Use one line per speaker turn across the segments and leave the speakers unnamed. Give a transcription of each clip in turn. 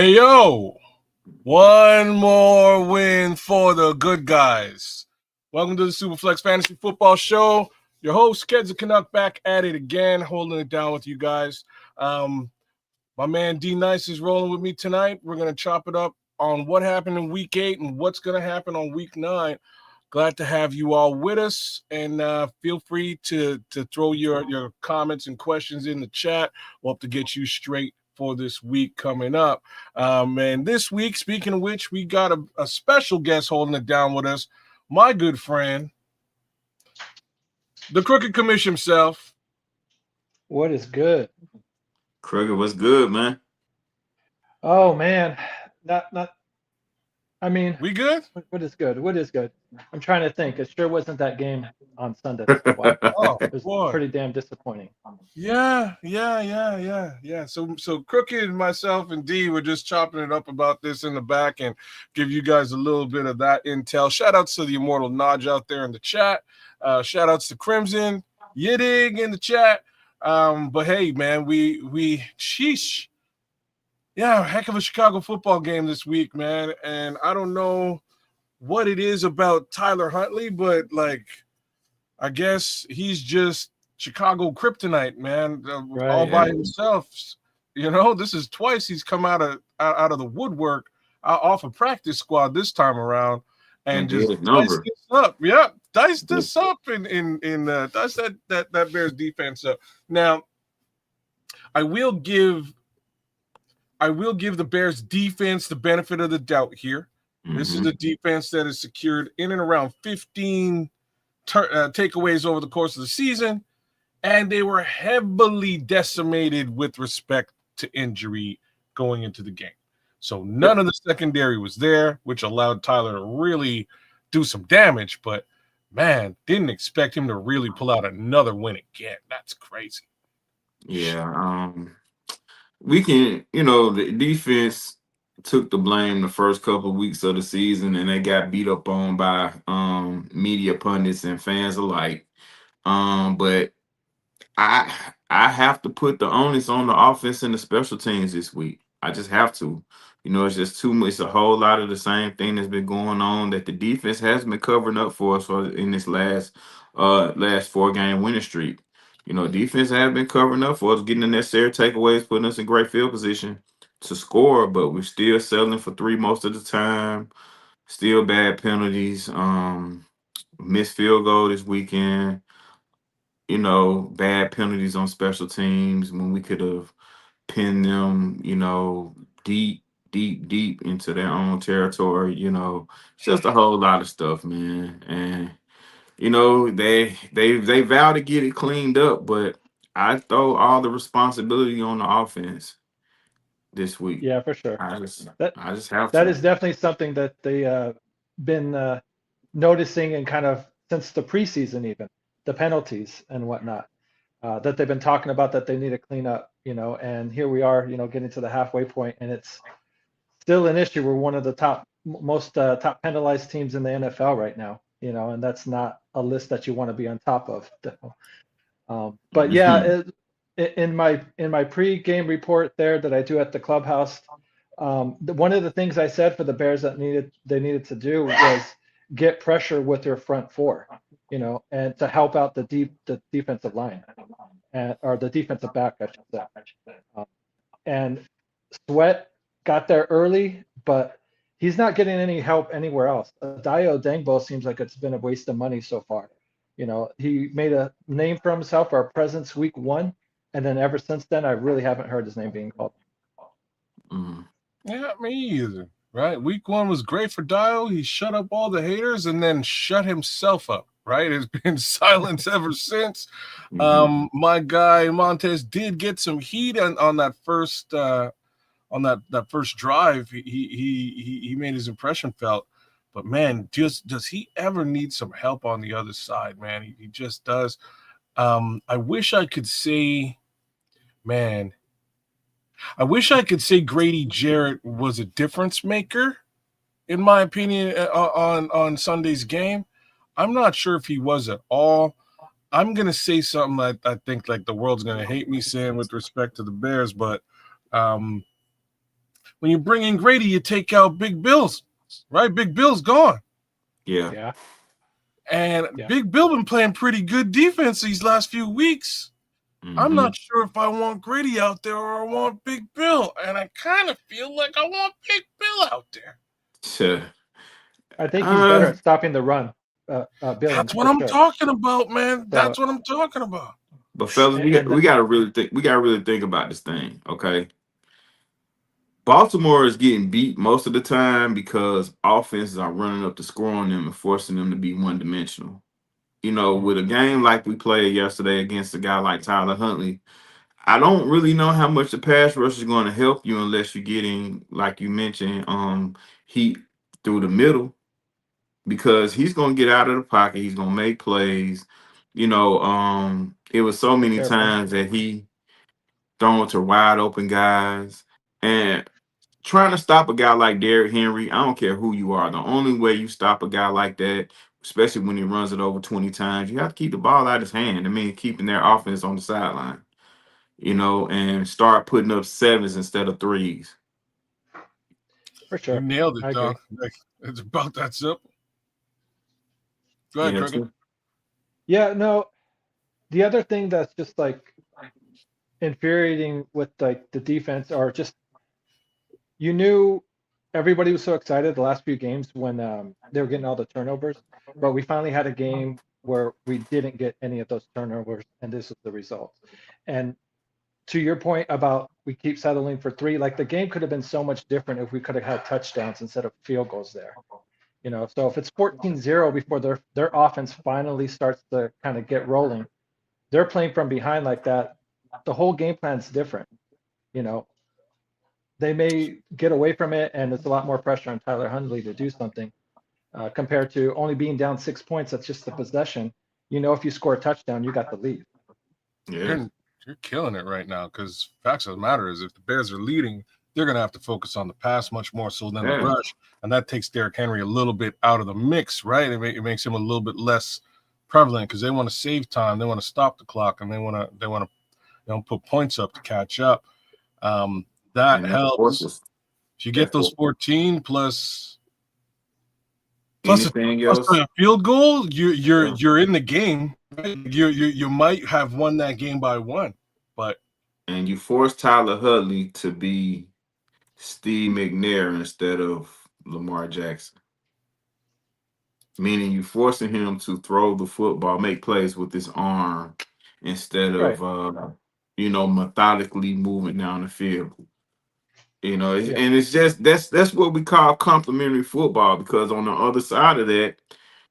Hey, yo, one more win for the good guys. Welcome to the Superflex Fantasy Football Show. Your host, Keds the Canuck, back at it again, holding it down with you guys. My man D Nice is rolling with me tonight. We're going to chop it up on what happened in week 8 and what's going to happen on week 9. Glad to have you all with us, and feel free to throw your comments and questions in the chat. We'll have to get you straight for this week coming up. And this week, speaking of which, we got a special guest holding it down with us, my good friend, the Crooked Commish himself.
What is good?
Krugger, what's good, man?
Oh man, not. I mean,
We good?
what is good? What is good? I'm trying to think. It sure wasn't that game on Sunday. Wow.
Oh,
It was
boy.
pretty damn disappointing.
Yeah. So Crooked and myself and D were just chopping it up about this in the back and give you guys a little bit of that intel. Shout outs to the Immortal Naj out there in the chat. Shout outs to Crimson, Yiddig in the chat. But hey, man, we sheesh. Yeah, heck of a Chicago football game this week, man. And I don't know what it is about Tyler Huntley, but I guess he's just Chicago kryptonite, man, all by himself. You know, this is twice he's come out of the woodwork, off a practice squad this time around, and just diced this up. Yeah, diced this up in dice that Bears defense up. Now, I will give the Bears defense the benefit of the doubt here. Mm-hmm. This is a defense that has secured in and around 15 takeaways over the course of the season, and they were heavily decimated with respect to injury going into the game. So none of the secondary was there, which allowed Tyler to really do some damage, but man, didn't expect him to really pull out another win again. That's crazy.
Yeah, we can, the defense took the blame the first couple of weeks of the season, and they got beat up on by media pundits and fans alike. But I have to put the onus on the offense and the special teams this week. I just have to. It's just too much. It's a whole lot of the same thing that's been going on that the defense has been covering up for us in this last 4-game winning streak. Defense has been covering up for us, getting the necessary takeaways, putting us in great field position to score, but we're still settling for 3 most of the time. Still bad penalties. Missed field goal this weekend. Bad penalties on special teams when we could have pinned them, deep into their own territory. It's just a whole lot of stuff, man. And they vow to get it cleaned up, but I throw all the responsibility on the offense this week.
Yeah, for sure.
I just have to.
That is definitely something that they been noticing and kind of since the preseason, even the penalties and whatnot that they've been talking about that they need to clean up. And here we are, getting to the halfway point, and it's still an issue. We're one of the most top penalized teams in the NFL right now. And that's not a list that you want to be on top of. But yeah, in my pre-game report there that I do at the clubhouse, one of the things I said for the Bears that they needed to do was get pressure with their front four, and to help out the defensive line, or the defensive back, I should say. And Sweat got there early, but he's not getting any help anywhere else. Dio Dangbo seems like it's been a waste of money so far. He made a name for himself, or a presence week 1, and then ever since then, I really haven't heard his name being called.
Yeah, me either. Right, week 1 was great for Dio. He shut up all the haters and then shut himself up. Right, it's been silence ever since. My guy Montez did get some heat on that first that first drive. He made his impression felt. But man, does he ever need some help on the other side, man? He just does. I wish I could say Grady Jarrett was a difference maker, in my opinion, on Sunday's game. I'm not sure if he was at all. I'm going to say something that I think the world's going to hate me saying with respect to the Bears, but when you bring in Grady, you take out Big Bill's, right? Big Bill's gone.
Yeah.
Yeah.
And
Yeah.
Big Bill been playing pretty good defense these last few weeks. I'm not sure if I want Grady out there or I want Big Bill. And I kind of feel like I want Big Bill out there.
Sure.
I think he's better at stopping the run, Billings.
That's what I'm talking about, man. That's
So,
what I'm talking about.
But fellas, we gotta really think about this thing, okay? Baltimore is getting beat most of the time because offenses are running up the score on them and forcing them to be one dimensional. You know, with a game like we played yesterday against a guy like Tyler Huntley, I don't really know how much the pass rush is going to help you unless you're getting, like you mentioned, heat through the middle, because he's going to get out of the pocket. He's going to make plays. You know, it was so many times that he throwing to wide open guys. And trying to stop a guy like Derrick Henry, I don't care who you are. The only way you stop a guy like that, especially when he runs it over 20 times, you have to keep the ball out of his hand. I mean, keeping their offense on the sideline, you know, and start putting up sevens instead of threes.
For sure.
You nailed it,
I
dog. Like, it's about that simple. Go ahead, Cricket.
Yeah, no. The other thing that's just like infuriating with like the defense, or just, you knew everybody was so excited the last few games when they were getting all the turnovers, but we finally had a game where we didn't get any of those turnovers, and this was the result. And to your point about we keep settling for three, like the game could have been so much different if we could have had touchdowns instead of field goals there. You know, so if it's 14-0 before their offense finally starts to kind of get rolling, they're playing from behind like that, the whole game plan's different. You know, they may get away from it, and it's a lot more pressure on Tyler Huntley to do something compared to only being down 6 points. That's just the possession. You know, if you score a touchdown, you got the lead.
Yeah.
You're killing it right now, because facts of the matter is if the Bears are leading, they're going to have to focus on the pass much more so than the rush. And that takes Derrick Henry a little bit out of the mix, right? It makes him a little bit less prevalent because they want to save time. They want to stop the clock, and they want to put points up to catch up. That helps. If you get those 14 plus
anything else,
a field goal, you're in the game. Right? You might have won that game by one,
and you force Tyler Huntley to be Steve McNair instead of Lamar Jackson, meaning you forcing him to throw the football, make plays with his arm instead of methodically moving down the field. You know, and it's just that's what we call complementary football, because on the other side of that,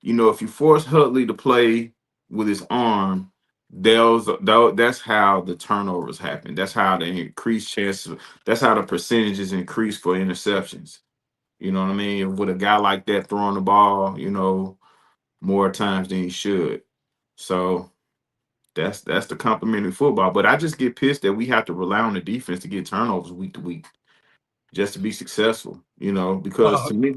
you know, if you force Huntley to play with his arm, that's how the turnovers happen. That's how the increased chances, that's how the percentages increase for interceptions. You know what I mean? With a guy like that throwing the ball, you know, more times than he should. So that's the complementary football. But I just get pissed that we have to rely on the defense to get turnovers week to week just to be successful, you know, because to me,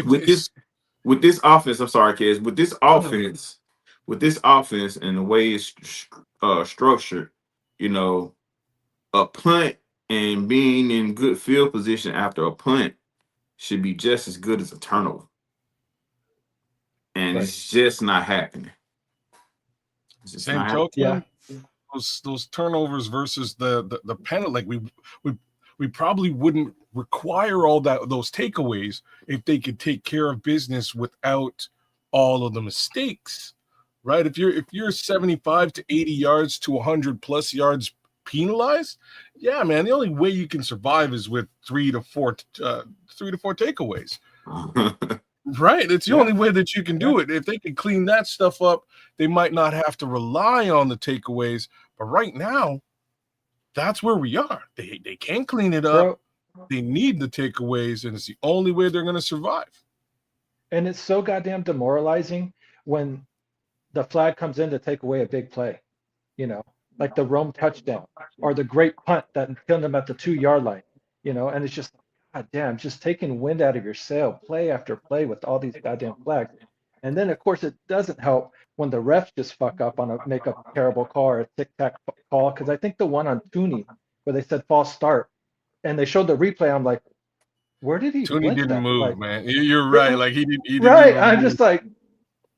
with this offense, I'm sorry, kids, with this offense and the way it's structured, you know, a punt and being in good field position after a punt should be just as good as a turnover. And it's just not happening.
Same token, those turnovers versus the penalty, like we probably wouldn't require all those takeaways if they could take care of business without all of the mistakes, right? If you're 75 to 80 yards to 100 plus yards penalized, yeah, man, the only way you can survive is with 3 to 4 takeaways. Right, it's the only way that you can do it. If they can clean that stuff up, they might not have to rely on the takeaways. But right now, that's where we are. They can't clean it up. They need the takeaways, and it's the only way they're going to survive.
And it's so goddamn demoralizing when the flag comes in to take away a big play, you know, like the Rome touchdown or the great punt that killed them at the 2-yard line, you know, and it's just, God damn, just taking wind out of your sail, play after play with all these goddamn flags. And then, of course, it doesn't help when the refs just fuck up make a terrible call or a tic-tac call. Because I think the one on Tooney where they said false start, and they showed the replay. I'm like, where did he
Tooney
blink
didn't
that?
move,
Like,
man. You're right. Like he didn't
right.
even
I'm
move.
just like,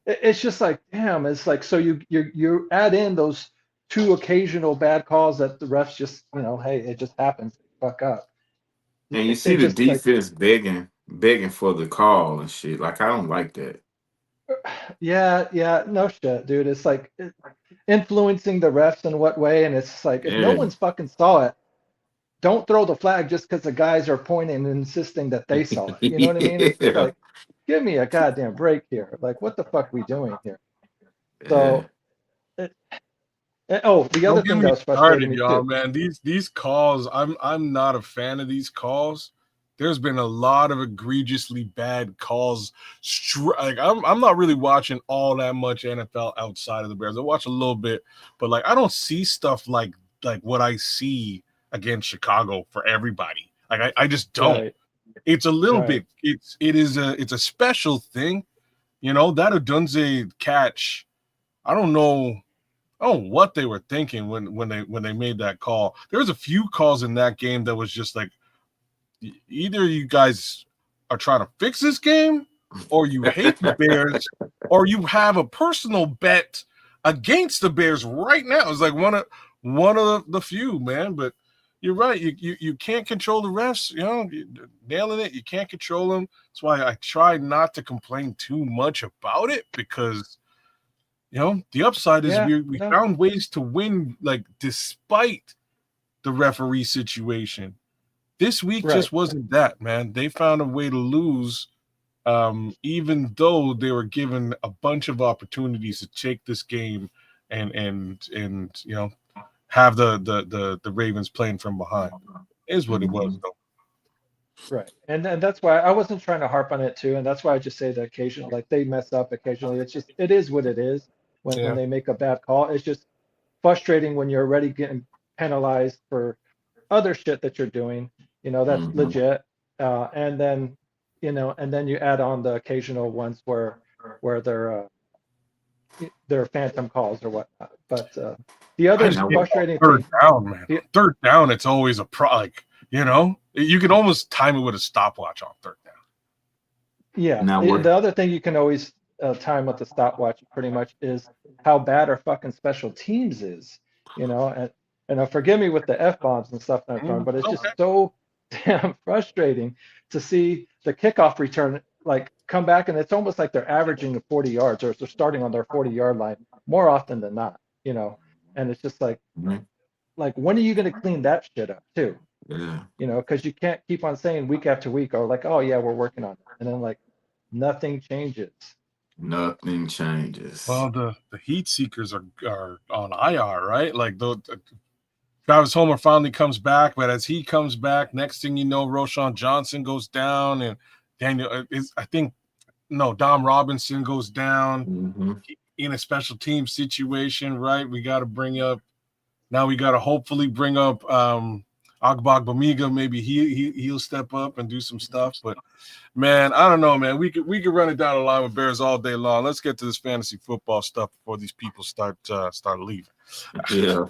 it's just like, damn. It's like, so you add in those 2 occasional bad calls that the refs just, hey, it just happens. Fuck up.
And you see
It
the
just like,
defense begging for the call and shit. Like I don't like that.
yeah, no shit, dude. It's like influencing the refs in what way? And it's like, if no
Yeah.
one's fucking saw it, don't throw the flag just because the guys are pointing and insisting that they saw it. You know what I mean? It's just
Yeah.
like, give me a goddamn break here. Like, what the fuck we doing here?
Yeah.
So, oh, the other
Don't get
thing
me
that was frustrating
started,
me
y'all,
too.
man. These calls, I'm not a fan of these calls. There's been a lot of egregiously bad calls. Like I'm not really watching all that much NFL outside of the Bears. I watch a little bit, but like I don't see stuff like what I see against Chicago for everybody. Like I just don't.
Right,
It's a little
right.
bit. It's a special thing, that Odunze catch. I don't know. Oh, what they were thinking when they made that call. There was a few calls in that game that was just like, either you guys are trying to fix this game, or you hate the Bears, or you have a personal bet against the Bears right now. It's like one of the few, man. But you're right. You can't control the refs. Nailing it. You can't control them. That's why I try not to complain too much about it, because the upside is
Yeah,
we
no,
found ways to win, like despite the referee situation. This week
right.
just wasn't that, man. They found a way to lose, even though they were given a bunch of opportunities to take this game and have the Ravens playing from behind. Is what it was, though.
Right. And that's why I wasn't trying to harp on it too. And that's why I just say that occasionally, like they mess up occasionally. It is what it is when
Yeah.
they make a bad call. It's just frustrating when you're already getting penalized for other shit that you're doing, that's
Mhm.
legit. And then, and then you add on the occasional ones where they're phantom calls or whatnot. But the
I
other
just
Now
get
what?
frustrating
third
thing,
down, man.
the,
Third down, it's always a you could almost time it with a stopwatch on third down.
yeah,
Now
the
what?
other thing you can always time with the stopwatch pretty much is how bad our fucking special teams is, and forgive me with the F bombs and stuff that I'm throwing, but it's
Okay.
just so damn frustrating to see the kickoff return like come back and it's almost like they're averaging the 40 yards or they're starting on their 40-yard line more often than not, and it's just
Mhm.
like when are you going to clean that shit up too?
Yeah.
Because you can't keep on saying week after week, or like, oh yeah, we're working on it, and then like nothing changes.
Nothing changes.
Well, the heat seekers are on IR, right? Like the Travis Homer finally comes back, but as he comes back, next thing you know, Roshan Johnson goes down, and Daniel is Dom Robinson goes down
Hmm.
in a special team situation, right? We got to hopefully bring up Agbog Bamiga. Maybe he'll step up and do some stuff, but man, I don't know, man. We could run it down the line with Bears all day long. Let's get to this fantasy football stuff before these people start leaving.
Yeah.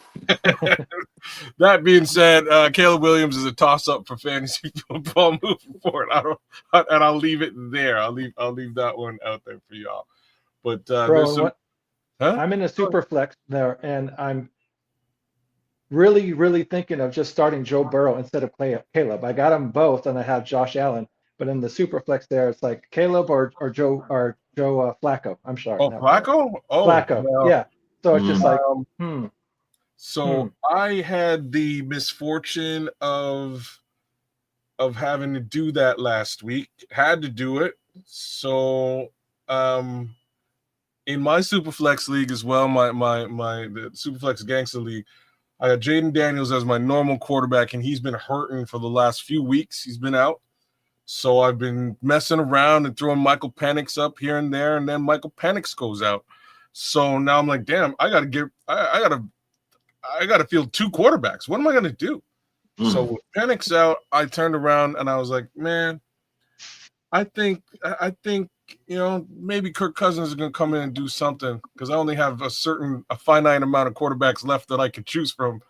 That being said, Caleb Williams is a toss-up for fantasy football moving forward. I'll leave it there. I'll leave that one out there for y'all. But
Bro,
there's
and
some,
what
huh?
I'm in a super flex there, and I'm really, really thinking of just starting Joe Burrow instead of Caleb. I got them both, and I have Josh Allen. But in the super flex there, it's like Caleb or Joe Flacco. I'm sorry,
Oh,
not Burrow.
Flacco. Oh,
Flacco.
well.
Yeah. So it's just like,
Um,
hmm.
so I had the misfortune of having to do that last week. Had to do it. So in my Superflex league as well, the Superflex Gangster League, I got Jaden Daniels as my normal quarterback, and he's been hurting for the last few weeks. He's been out. So I've been messing around and throwing Michael Penix up here and there, and then Michael Penix goes out. So now I'm like, damn, I gotta field two quarterbacks. What am I gonna do? So
Mm.
with Penix out, I turned around and I was like, man, I think maybe Kirk Cousins is gonna come in and do something, because I only have a finite amount of quarterbacks left that I can choose from.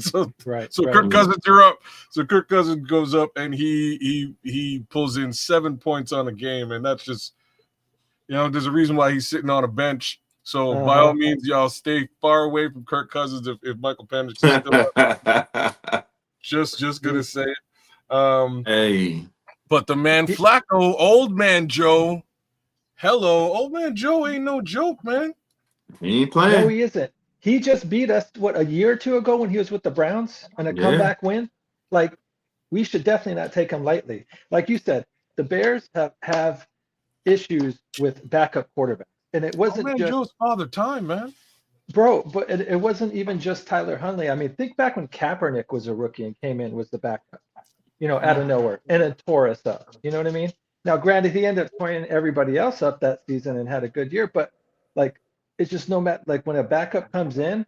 so
Right.
Kirk Cousins, you're up. So Kirk Cousins goes up and he pulls in 7 points on the game, and that's just, there's a reason why he's sitting on a bench. So by all means, y'all stay far away from Kirk Cousins if Michael Penix is still up. Just gonna say it.
Hey,
but the man Flacco, old man Joe. Hello, old man Joe ain't no joke, man.
He ain't playing.
No, he isn't. He just beat us, a year or two ago when he was with the Browns on a comeback win? Like, we should definitely not take him lightly. Like you said, the Bears have issues with backup quarterbacks. And it wasn't just
Joe's father time, man.
Bro, but it wasn't even just Tyler Huntley. I mean, think back when Kaepernick was a rookie and came in, was the backup, out of nowhere, and then tore us up. You know what I mean? Now, granted, he ended up tearing everybody else up that season and had a good year, but like, it's just no matter, like when a backup comes in,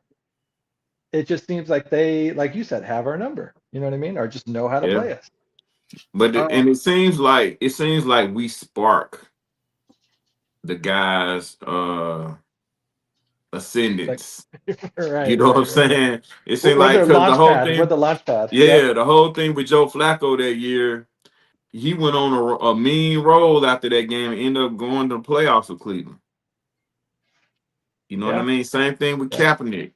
it just seems like they, like you said, have our number. You know what I mean? Or just know how to play us.
But and it seems like we spark the guys' ascendance.
Right,
you know what I'm saying? It seemed
we're
like
their
because the whole
launch
thing,
we're the launch pad.
yeah, the whole thing with Joe Flacco that year, he went on a mean roll after that game and ended up going to the playoffs with Cleveland. You know what I mean? Same thing with Kaepernick.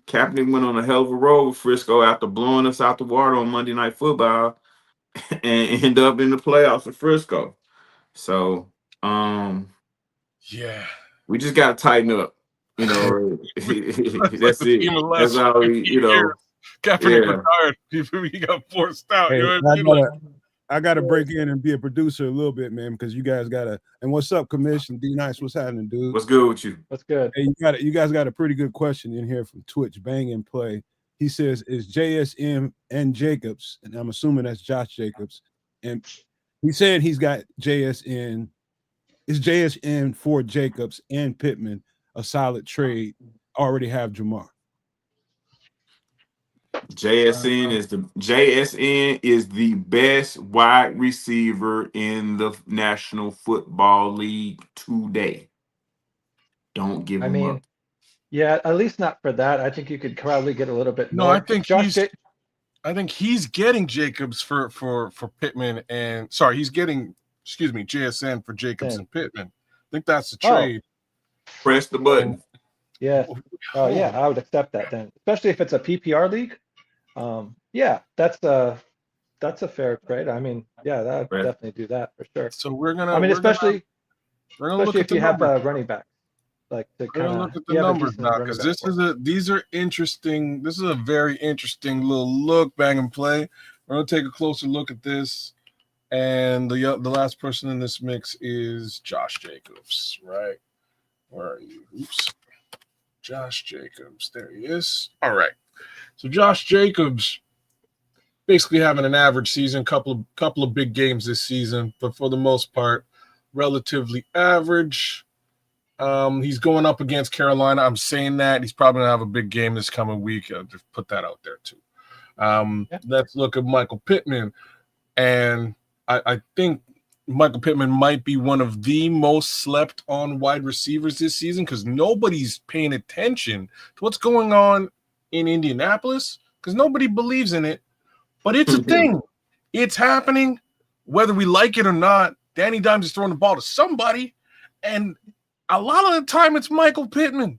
Kaepernick went on a hell of a roll with Frisco after blowing us out the water on Monday Night Football and end up in the playoffs with Frisco. So, we just got to tighten up. That's it. That's how we,
Kaepernick retired. He got forced out.
Hey, I gotta break in and be a producer a little bit, man, because you guys gotta. And what's up, Commission D Nice? What's happening, dude?
What's good with you?
What's good?
Hey, you guys got a pretty good question in here from Twitch. Bang and play. He says, "Is JSM and Jacobs?" And I'm assuming that's Josh Jacobs. And he said he's got JSN. Is JSN for Jacobs and Pittman a solid trade? Already have Jamar.
JSN is the best wide receiver in the National Football League today. Don't give him up.
Yeah, at least not for that. I think you could probably get a little bit more.
No, I think he's getting Jacobs for Pittman, and he's getting JSN for Jacobs and Pittman. I think that's the trade.
Press the button.
Yeah. Oh yeah, I would accept that then, especially if it's a PPR league. Yeah, that's a fair trade. I mean, yeah, that would definitely do that for sure.
So we're gonna.
I mean, especially
look
if you have
a
running back, like to kind of
look at the numbers now, because these are interesting. This is a very interesting little look, bang and play. We're gonna take a closer look at this, and the last person in this mix is Josh Jacobs, right? Where are you? Oops, Josh Jacobs. There he is. All right. So Josh Jacobs basically having an average season, couple of big games this season, but for the most part, relatively average. He's going up against Carolina. I'm saying that he's probably gonna have a big game this coming week. I'll just put that out there too. Let's look at Michael Pittman, and I think Michael Pittman might be one of the most slept on wide receivers this season because nobody's paying attention to what's going on in Indianapolis because nobody believes in it. But it's a thing. It's happening, whether we like it or not. Danny Dimes is throwing the ball to somebody, and a lot of the time it's Michael Pittman.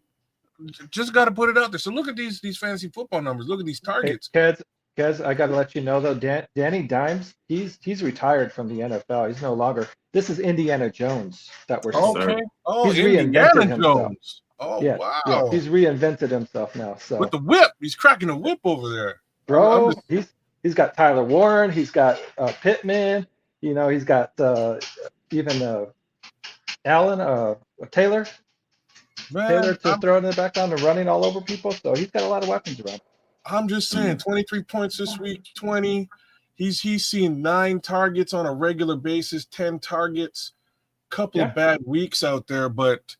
Just got to put it out there. So look at these fantasy football numbers. Look at these targets.
Hey, Kez, I got to let you know though, Danny Dimes, he's retired from the NFL. He's no longer. This is Indiana Jones that we're seeing.
Okay. Oh,
he's
Indiana
reinvented himself.
Jones. Oh,
yeah,
wow.
Yeah, he's reinvented himself now. So
with the whip, he's cracking a whip over there,
bro. He's got Tyler Warren. He's got Pittman. He's got even Allen, Taylor.
Man,
Taylor to throw in the background and running all over people. So he's got a lot of weapons around.
I'm just saying, 23 points this week, 20. He's seen 9 targets on a regular basis, 10 targets, couple of bad weeks out there, but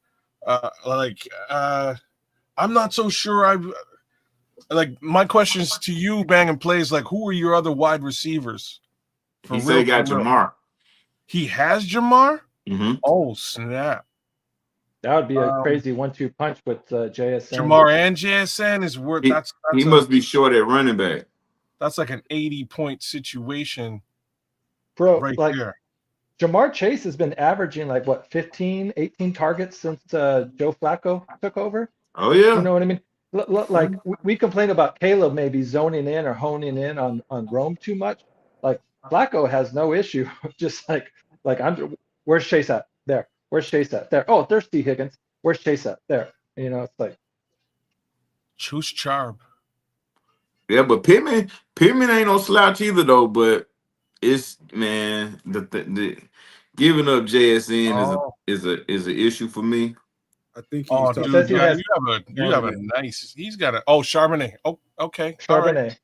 I'm not so sure. My questions to you, Bang and Plays, who are your other wide receivers?
He said he got Jamar.
He has Jamar?
Mm-hmm.
Oh, snap.
That would be a crazy 1-2 punch with JSN.
Jamar and JSN is worth.
He must be short at running back.
That's like an 80-point situation,
bro.
right
Like
there.
Jamar Chase has been averaging like what 15, 18 targets since Joe Flacco took over.
Oh yeah.
You know what I mean? Like we complain about Caleb maybe zoning in or honing in on Rome too much. Like Flacco has no issue. Just like where's Chase at? There. Where's Chase at? There. Oh, there's T. Higgins. Where's Chase at? There. You know, it's like
Choose Charb.
Yeah, but Pittman ain't no slouch either though. But it's man, the giving up JSN is an issue for me.
I think he's
Oh,
talking
dude,
says
you have a nice. He's got a Charbonnet. Oh, okay.
Charbonnet.
All right.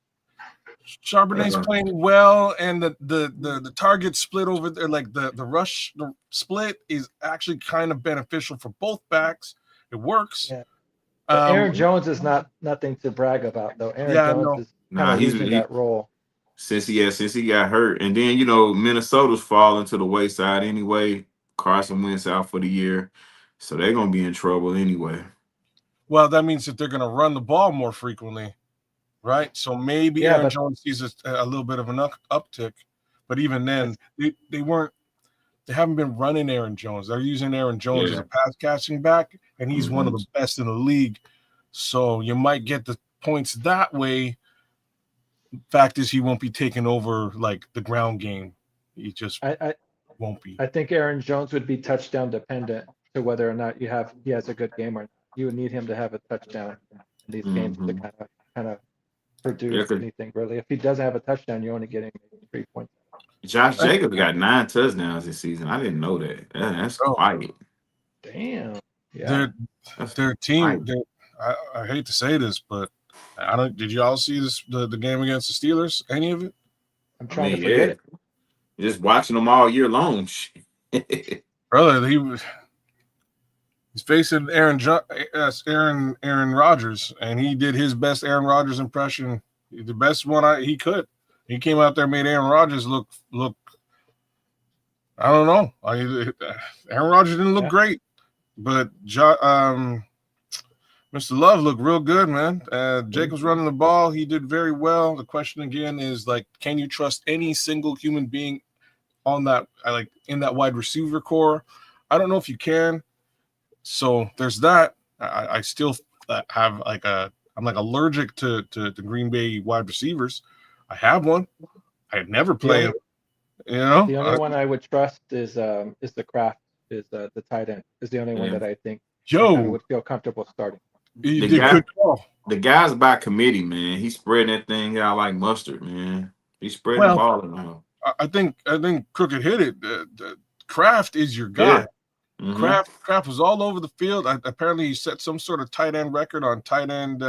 Charbonnet's playing well, and the target split over there, like the rush the split is actually kind of beneficial for both backs. It works.
Yeah. But Aaron Jones is nothing to brag about though. Aaron Jones is kind of losing that role.
Since he got hurt. And then, you know, Minnesota's falling to the wayside anyway. Carson Wentz out for the year. So they're going to be in trouble anyway.
Well, that means that they're going to run the ball more frequently, right? So maybe Aaron Jones sees a little bit of an uptick. But even then, they haven't been running Aaron Jones. They're using Aaron Jones as a pass-catching back, and he's one of the best in the league. So you might get the points that way. Fact is, he won't be taking over like the ground game. He just won't be.
I think Aaron Jones would be touchdown dependent to whether or not he has a good game, or you would need him to have a touchdown in these games to kind of produce anything really. If he doesn't have a touchdown, you're only getting 3 points.
Josh Jacobs got 9 touchdowns this season. I didn't know that. That's quiet.
Damn. Yeah.
Their team. I hate to say this, but I don't. Did you all see the game against the Steelers? Any of it?
I'm trying to forget it.
Just watching them all year long.
Brother, he's facing Aaron Rodgers, and he did his best Aaron Rodgers impression, the best one he could. He came out there and made Aaron Rodgers look. I don't know. Aaron Rodgers didn't look great, but Mr. Love looked real good, man. Jacobs running the ball. He did very well. The question again is can you trust any single human being on that, in that wide receiver core? I don't know if you can. So there's that. I still have I'm allergic to Green Bay wide receivers. I have one. I had never played him. You know,
the only one I would trust is the Kraft, is the tight end. Is the only one that I think would feel comfortable starting.
The guy's by committee, man. He's spreading that thing out like mustard, man. He's spreading the ball around.
I think Crooked hit it. Kraft is your guy. Yeah. Kraft was all over the field. Apparently, he set some sort of tight end record on tight end,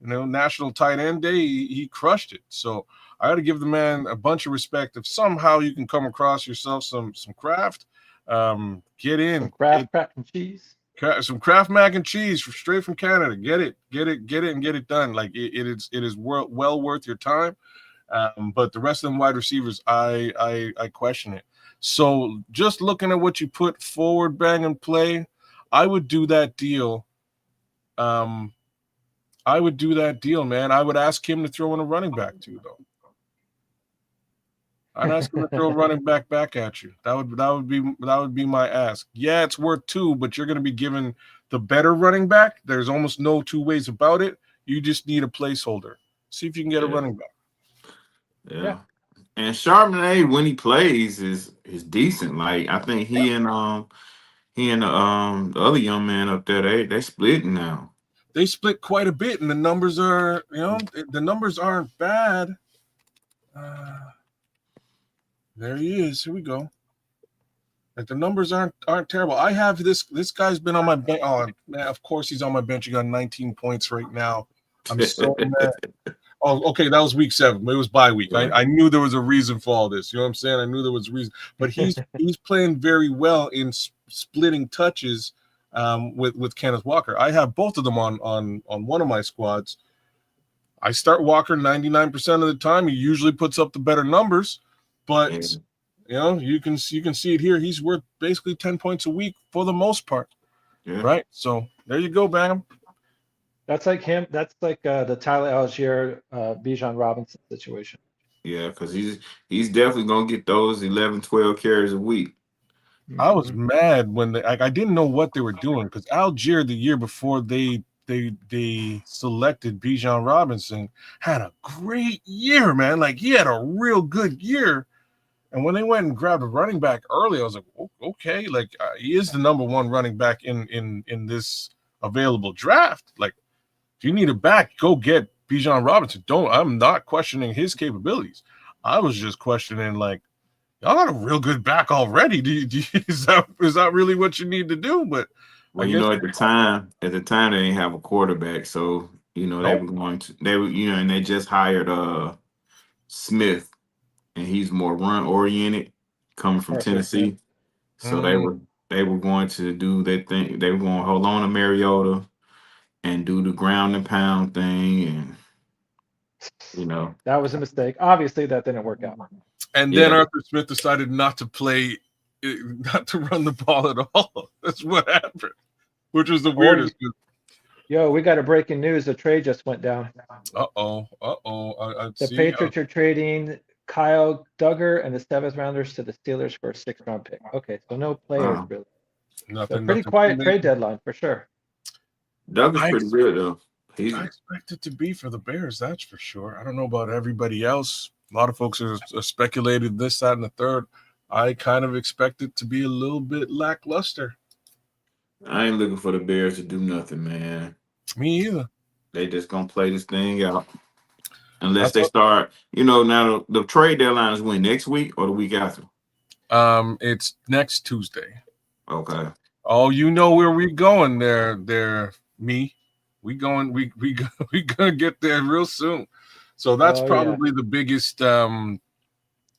National Tight End Day. He crushed it. So I got to give the man a bunch of respect. If somehow you can come across yourself some Kraft, get in.
Some Kraft mac and cheese.
Some Kraft mac and cheese straight from Canada. Get it, and get it done. It is well worth your time. But the rest of them wide receivers, I question it. So just looking at what you put forward, bang and play, I would do that deal. Man. I would ask him to throw in a running back too, though. I'd ask him to throw a running back at you. That would be my ask. Yeah, it's worth 2, but you're going to be given the better running back. There's almost no two ways about it. You just need a placeholder. See if you can get a running back.
Yeah. And Charbonnet, when he plays, is decent. I think he and the other young man up there, they splitting now.
They split quite a bit, and the numbers are, the numbers aren't bad. There he is. Here we go. The numbers aren't terrible. I have this guy's been on my bench. Oh man, of course he's on my bench. He got 19 points right now. I'm so mad. Oh, okay, that was week 7. It was bye week. Right. I knew there was a reason for all this. You know what I'm saying? I knew there was a reason. But he's playing very well in splitting touches with Kenneth Walker. I have both of them on one of my squads. I start Walker 99% of the time. He usually puts up the better numbers, but you can see it here. He's worth basically 10 points a week for the most part.
Yeah.
Right. So there you go, Bam.
That's like him. That's like the Tyler Algier, Bijan Robinson situation.
Yeah, because he's definitely gonna get those 11, 12 carries a week.
I was
Mhm.
mad when I didn't know what they were doing because Algier the year before they selected Bijan Robinson had a great year, man. Like he had a real good year. And when they went and grabbed a running back early, I was like, okay, like he is the number one running back in this available draft. Like if you need a back, go get Bijan Robinson. I'm not questioning his capabilities. I was just questioning like, y'all got a real good back already. Is that really what you need to do? But
Well,
I guess
at the time they didn't have a quarterback, so they
nope.
were and they just hired Smith, and he's more run oriented, coming from
Arthur Smith.
Tennessee. So they were going to do their thing. They were going to hold on to Mariota and do the ground and pound thing, and
That was a mistake. Obviously, that didn't work out.
And then Arthur Smith decided not to run the ball at all. That's what happened, which was the weirdest.
Yo, we got a breaking news. The trade just went down.
Uh-oh.
The Patriots are trading Kyle Duggar and the 7th rounders to the Steelers for a 6th-round pick. Okay, so no players really.
Nothing.
Pretty quiet trade deadline for sure.
Duggar's pretty good though.
I expect it to be for the Bears, that's for sure. I don't know about everybody else. A lot of folks are speculated this, that, and the third. I kind of expect it to be a little bit lackluster.
I ain't looking for the Bears to do nothing, man.
Me either.
They just gonna play this thing out. Unless they start, now the trade deadline is when, next week or the week after?
It's next Tuesday.
Okay.
Oh, you know where we going there, me. We gonna get there real soon. So that's probably the biggest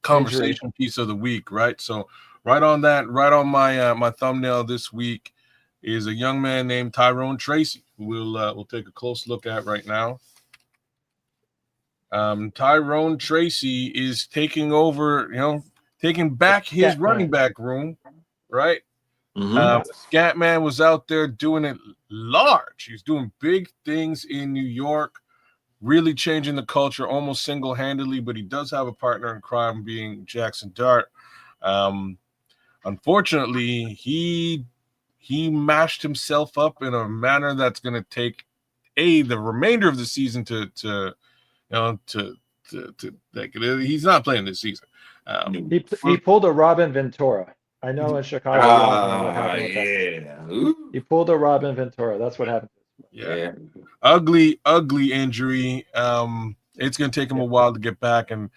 conversation piece of the week, right? So right on my my thumbnail this week is a young man named Tyrone Tracy, who we'll take a close look at right now. Tyrone Tracy is taking over, taking back his running back room, right? Scatman was out there doing it large. He's doing big things in New York, really changing the culture almost single-handedly, but he does have a partner in crime being Jackson Dart. Unfortunately, he mashed himself up in a manner that's going to take the remainder of the season to he's not playing this season.
He pulled a Robin Ventura. I know in Chicago, you don't know what happened with that. He pulled a Robin Ventura. That's what happened.
Yeah. Ugly injury. It's going to take him a while to get back, and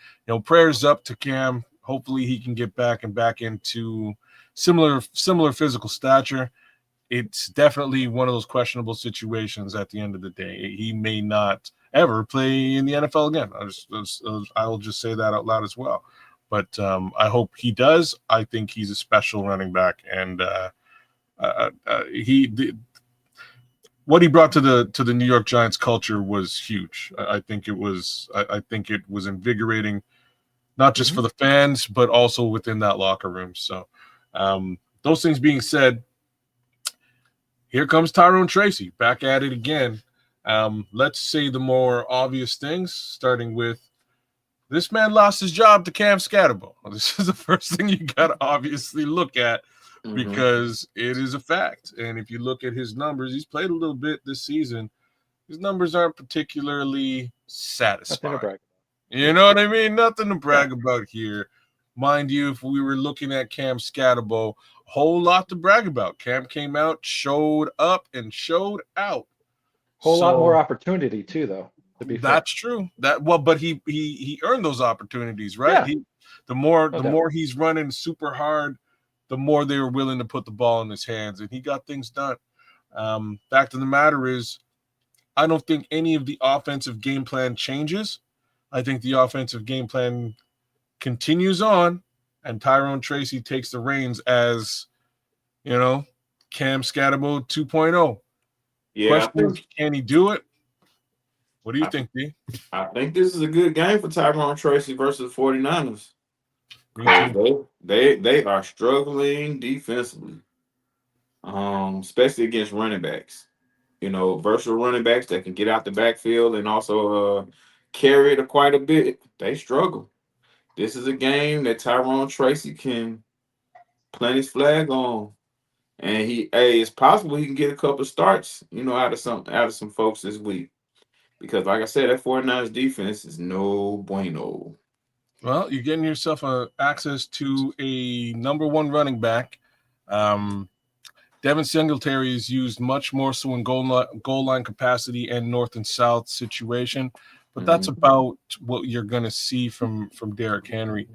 prayers up to Cam. Hopefully he can get back into similar physical stature. It's definitely one of those questionable situations at the end of the day. He may not ever play in the NFL again. I'll just say that out loud as well. But I hope he does. I think he's a special running back, and what he brought to the New York Giants culture was huge. I think it was invigorating, not just for the fans, but also within that locker room. So those things being said, here comes Tyrone Tracy back at it again. Let's say the more obvious things, starting with this man lost his job to Cam Scatterbo. This is the first thing you got to obviously look at because it is a fact. And if you look at his numbers, he's played a little bit this season. His numbers aren't particularly satisfying.
Nothing to brag.
You know what I mean? Nothing to brag about here. Mind you, if we were looking at Cam Scatterbo, a whole lot to brag about. Cam came out, showed up, and showed out.
Whole lot more opportunity too, though. To be fair.
That's true. But he earned those opportunities, right?
Yeah.
The more he's running super hard, the more they were willing to put the ball in his hands, and he got things done. Fact of the matter is, I don't think any of the offensive game plan changes. I think the offensive game plan continues on, and Tyrone Tracy takes the reins as, Cam Scatterbo 2.0.
Yeah.
Question is, can he do it? What do you think, D?
I think this is a good game for Tyrone Tracy versus 49ers. They are struggling defensively. especially against running backs. Versatile running backs that can get out the backfield and also carry it quite a bit. They struggle. This is a game that Tyrone Tracy can plant his flag on, and it's possible he can get a couple starts, out of some folks this week. Because, like I said, that 49ers defense is no bueno.
Well, you're getting yourself access to a number one running back. Devin Singletary is used much more so in goal line capacity and north and south situation, but that's about what you're going to see from Derrick Henry.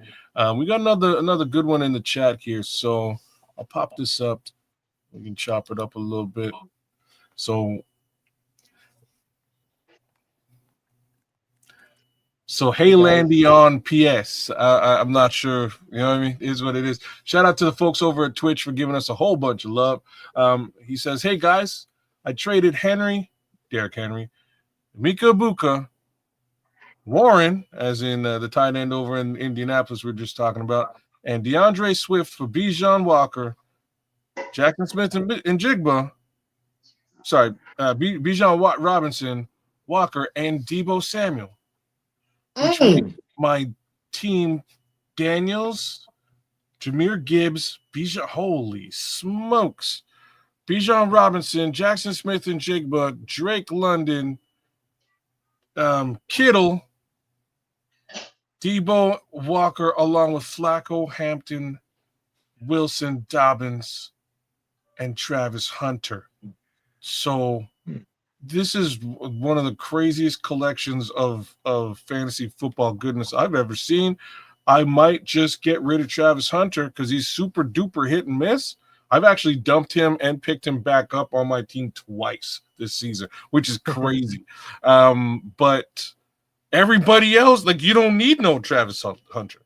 We got another good one in the chat here, so I'll pop this up. We can chop it up a little bit. So hey, Landy on PS. I'm not sure. You know what I mean? It is what it is. Shout out to the folks over at Twitch for giving us a whole bunch of love. He says, hey, guys, I traded Derrick Henry, Mika Ibuka, Warren, as in the tight end over in Indianapolis we are just talking about, and DeAndre Swift for Bijan Walker, Jackson Smith and Jigba. Sorry, Bijan Robinson, Walker, and Deebo Samuel. Which makes my team Daniels, Jahmyr Gibbs, Bijan. Holy smokes. Bijan Robinson, Jackson Smith and Jigba, Drake London, Kittle, Deebo Walker, along with Flacco, Hampton, Wilson, Dobbins, and Travis Hunter. So this is one of the craziest collections of fantasy football goodness I've ever seen. I might just get rid of Travis Hunter because he's super duper hit and miss. I've actually dumped him and picked him back up on my team twice this season, which is crazy. But everybody else, like, you don't need no Travis Hunter.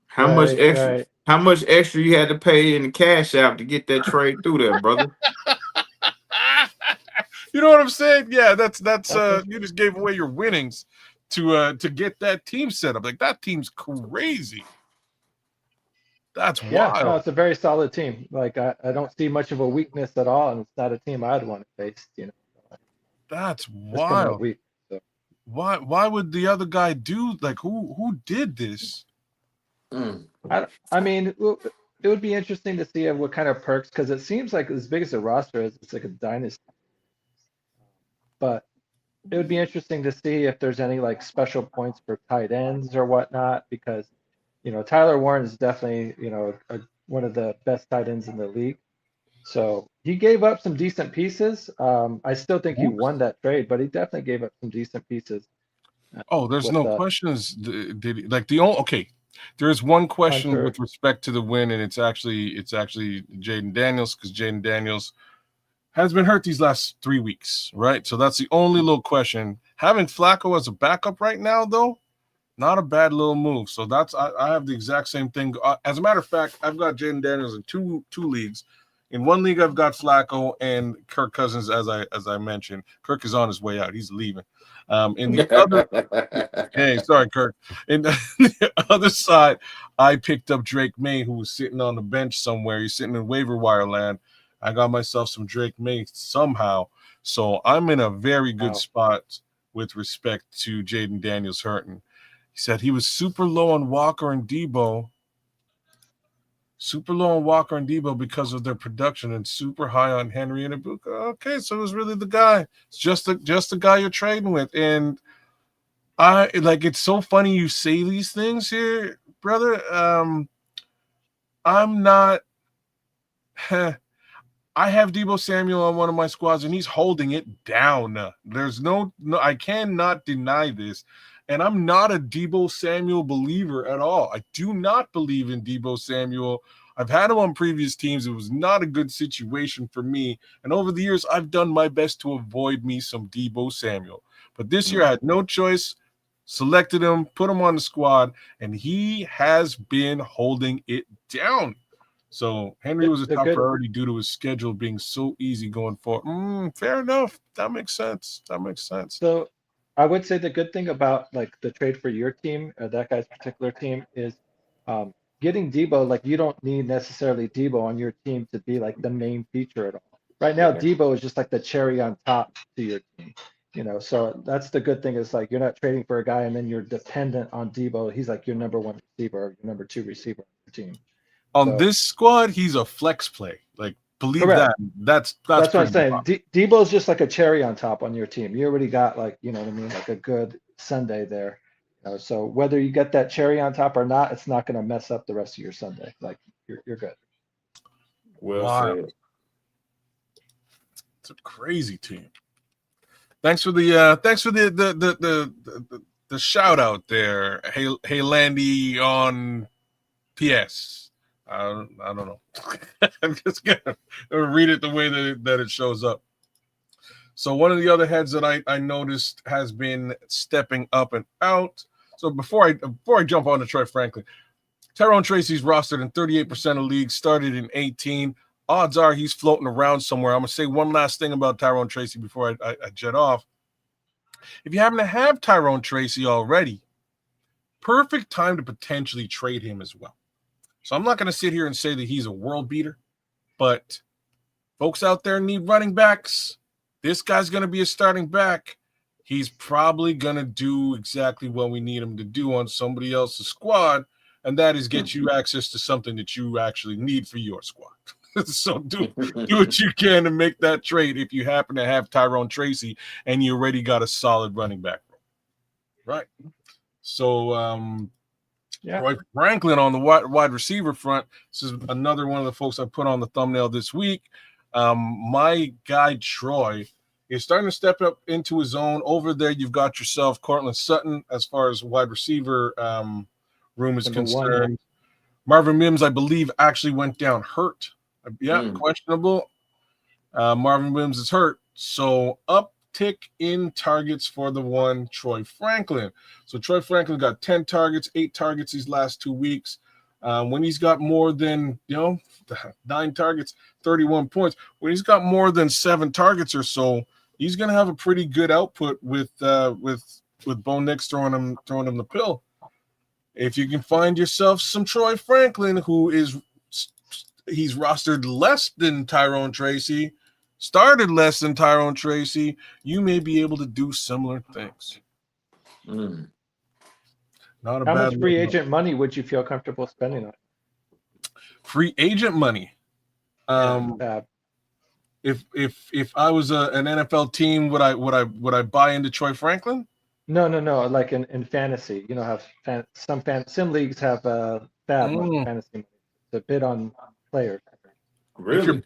How much extra you had to pay in the cash app to get that trade through there, brother?
You know what I'm saying? Yeah, that's you just gave away your winnings to get that team set up. Like, that team's crazy. That's wild.
No, it's a very solid team. Like, I don't see much of a weakness at all, and it's not a team I'd want to face.
That's wild.
Week, so.
Why would the other guy do, like, who did this?
I mean, it would be interesting to see what kind of perks, because it seems like as big as the roster is, it's like a dynasty. But it would be interesting to see if there's any like special points for tight ends or whatnot, because Tyler Warren is definitely one of the best tight ends in the league. So he gave up some decent pieces. I still think he won that trade, but he definitely gave up some decent pieces.
There's no questions. Did he, like, there is one question Hunter with respect to the win, and it's actually Jaden Daniels, because Jaden Daniels has been hurt these last 3 weeks, right? So that's the only little question. Having Flacco as a backup right now, though, not a bad little move. So I have the exact same thing. As a matter of fact, I've got Jaden Daniels in two leagues. In one league, I've got Flacco and Kirk Cousins, as I mentioned. Kirk is on his way out; he's leaving. In the other, hey, sorry, Kirk. In the other side, I picked up Drake May, who was sitting on the bench somewhere. He's sitting in waiver wire land. I got myself some Drake May somehow. So I'm in a very good spot with respect to Jaden Daniels hurting. He said he was super low on Walker and Deebo. Because of their production, and super high on Henry and Ibuka. Okay, so it was really the guy. It's just the guy you're trading with. And it's so funny you say these things here, brother. I'm not I have Deebo Samuel on one of my squads, and he's holding it down. There's no I cannot deny this. And I'm not a Deebo Samuel believer at all. I do not believe in Deebo Samuel. I've had him on previous teams. It was not a good situation for me. And over the years, I've done my best to avoid me some Deebo Samuel. But this year, I had no choice. Selected him, put him on the squad, and he has been holding it down. So Henry was a top priority due to his schedule being so easy going forward. Fair enough. That makes sense.
So I would say the good thing about like the trade for your team, that guy's particular team, is getting Debo, like you don't need necessarily Debo on your team to be like the main feature at all. Right now,
Yeah.
Debo is just like the cherry on top to your team. So that's the good thing is like you're not trading for a guy and then you're dependent on Debo. He's like your number one receiver or your number two receiver on your team.
On
So
this squad, he's a flex play. Like, believe
correct.
that. That's
That's what I'm
pretty
saying. Debo's just like a cherry on top on your team. You already got like, you know what I mean, like a good Sunday there. So whether you get that cherry on top or not, it's not going to mess up the rest of your Sunday. Like you're good.
Well
wild.
said.
It's a crazy team. Thanks for the shout out there. Hey Landy on PS. I don't know. I'm just gonna read it the way that it shows up. So one of the other heads that I noticed has been stepping up and out. So before I jump on to Troy Franklin, Tyrone Tracy's rostered in 38% of leagues, started in 18. Odds are he's floating around somewhere. I'm gonna say one last thing about Tyrone Tracy before I jet off. If you happen to have Tyrone Tracy already, perfect time to potentially trade him as well. So I'm not going to sit here and say that he's a world beater, but folks out there need running backs. This guy's going to be a starting back. He's probably going to do exactly what we need him to do on somebody else's squad, and that is get you access to something that you actually need for your squad. So do what you can to make that trade if you happen to have Tyrone Tracy and you already got a solid running back. Right. So Troy Franklin on the wide receiver front. This is another one of the folks I put on the thumbnail this week. My guy Troy is starting to step up into his own. Over there, you've got yourself Cortland Sutton as far as wide receiver room is concerned. Marvin Mims, I believe, actually went down hurt. Questionable. Marvin Mims is hurt. So uptick in targets for the one Troy Franklin. So Troy Franklin got 10 targets, 8 targets these last 2 weeks. When he's got more than 9 targets, 31 points. When he's got more than 7 targets or so, he's going to have a pretty good output with Bo Nix throwing him the pill. If you can find yourself some Troy Franklin he's rostered less than Tyrone Tracy, started less than Tyrone Tracy, you may be able to do similar things. Not a
How
bad
much free agent money would you feel comfortable spending on?
Free agent money. If I was an NFL team, would I buy into Troy Franklin?
No. Like in fantasy, some leagues have bad money, fantasy money to bid on players.
Really?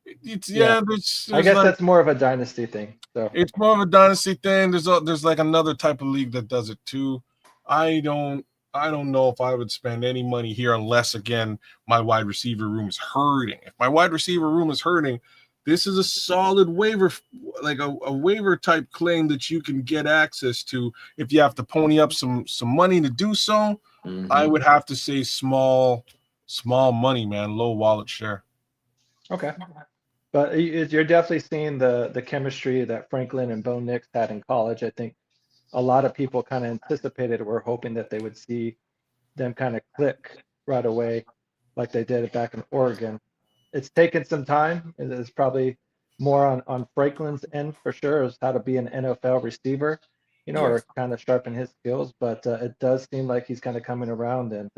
I guess that's more of a dynasty thing. So
it's more of a dynasty thing. There's like another type of league that does it too. I don't know if I would spend any money here unless, again, my wide receiver room is hurting. If my wide receiver room is hurting, this is a solid waiver, like a waiver type claim that you can get access to. If you have to pony up some money to do so, I would have to say small money, man, low wallet share.
Okay. But you're definitely seeing the chemistry that Franklin and Bo Nix had in college. I think a lot of people kind of anticipated or were hoping that they would see them kind of click right away like they did back in Oregon. It's taken some time. It's probably more on Franklin's end for sure, is how to be an NFL receiver, or kind of sharpen his skills. But it does seem like he's kind of coming around, and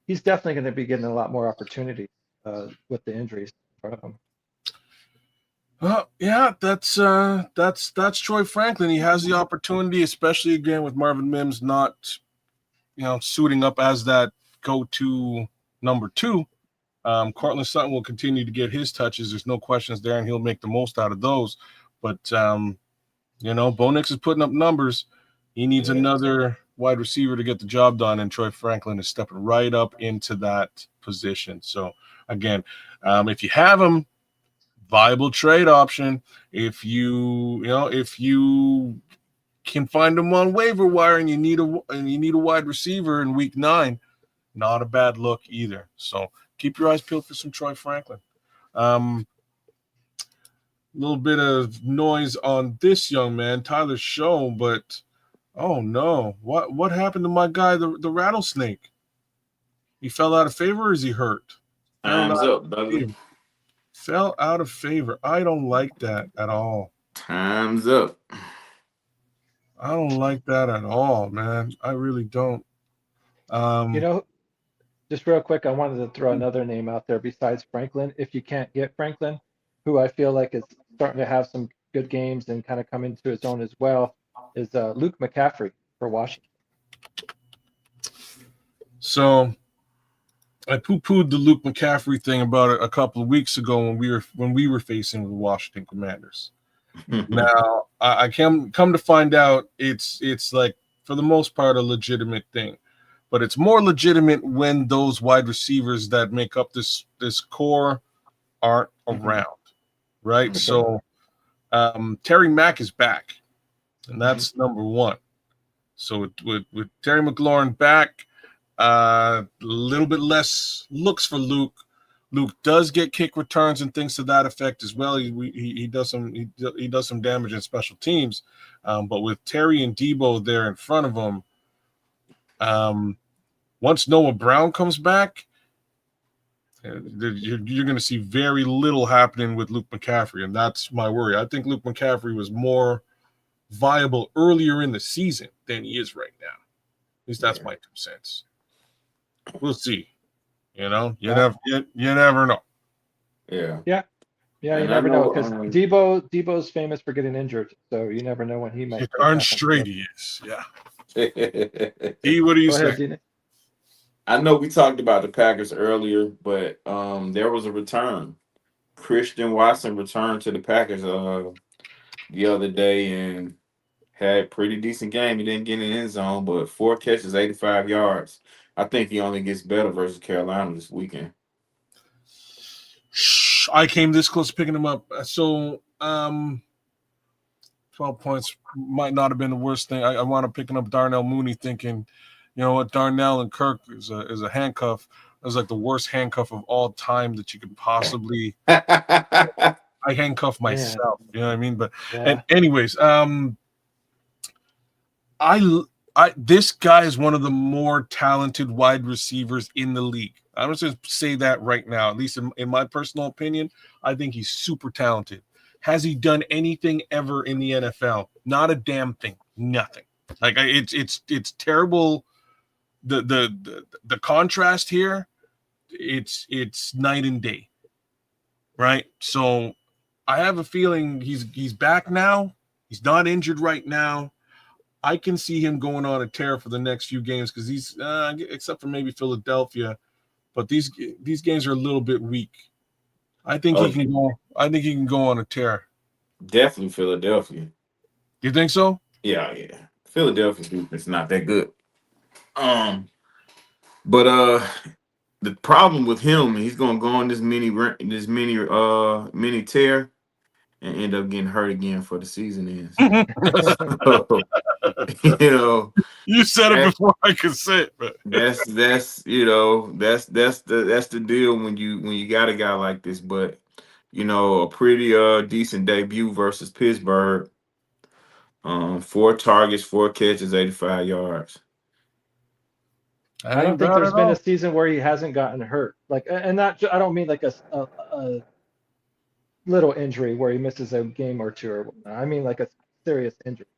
he's definitely going to be getting a lot more opportunity with the injuries in front of him.
Well, yeah, that's Troy Franklin. He has the opportunity, especially again with Marvin Mims not, suiting up as that go-to number 2. Cortland Sutton will continue to get his touches. There's no questions there, and he'll make the most out of those. But Bo Nix is putting up numbers. He needs another wide receiver to get the job done, and Troy Franklin is stepping right up into that position. So again, if you have him, viable trade option. If you can find him on waiver wire and you need a wide receiver in week 9, not a bad look either. So keep your eyes peeled for some Troy Franklin. A little bit of noise on this young man, Tyler Show, but oh no, what happened to my guy, the rattlesnake? He fell out of favor, or is he hurt?
Time's up, brother.
Fell out of favor. I don't like that at all.
Time's up.
I don't like that at all, man. I really don't.
Just real quick, I wanted to throw another name out there besides Franklin. If you can't get Franklin, who I feel like is starting to have some good games and kind of come into his own as well, is Luke McCaffrey for Washington.
So I poo-pooed the Luke McCaffrey thing about a couple of weeks ago when we were facing the Washington Commanders. Now I come to find out it's like for the most part a legitimate thing, but it's more legitimate when those wide receivers that make up this core aren't around, right?
Okay.
So Terry Mack is back, and that's number one. So with Terry McLaurin back, a little bit less looks for Luke. Luke does get kick returns and things to that effect as well. He does some damage in special teams, but with Terry and Debo there in front of him, once Noah Brown comes back, you're going to see very little happening with Luke McCaffrey, and that's my worry. I think Luke McCaffrey was more viable earlier in the season than he is right now. At least that's my 2 cents. We'll see. You never know.
Yeah, you
And
never know because
I know,
Debo's famous for getting injured, so you never know when he might.
Darn straight he is. Yeah.
I
D, what do you
Go ahead,
say?
Dina.
know we talked about the Packers earlier, but there was a return. Christian Watson returned to the Packers the other day and had a pretty decent game. He didn't get in the end zone, but 4 catches, 85 yards. I think he only gets better versus Carolina this weekend.
I came this close to picking him up. So 12 points might not have been the worst thing. I wound up picking up Darnell Mooney thinking, you know what, Darnell and Kirk is a handcuff. It was like the worst handcuff of all time that you could possibly I handcuff myself. You know what I mean? But and anyways, this guy is one of the more talented wide receivers in the league. I'm just going to say that right now, at least in my personal opinion. I think he's super talented. Has he done anything ever in the NFL? Not a damn thing. Nothing. Like it's terrible. The contrast here, it's night and day, right? So I have a feeling he's back now. He's not injured right now. I can see him going on a tear for the next few games because he's except for maybe Philadelphia, but these games are a little bit weak. I think he can go. I think he can go on a tear.
Definitely Philadelphia.
You think so?
Yeah. Philadelphia's defense not that good. But the problem with him, he's gonna go on this mini tear and end up getting hurt again for the season ends. So,
you said it before I could say it, but
that's the deal when you got a guy like this. But a pretty decent debut versus Pittsburgh. 4 targets, 4 catches, 85 yards.
I don't think there's been a season where he hasn't gotten hurt. Like, and I don't mean like a little injury where he misses a game or two or whatnot. I mean like a serious injury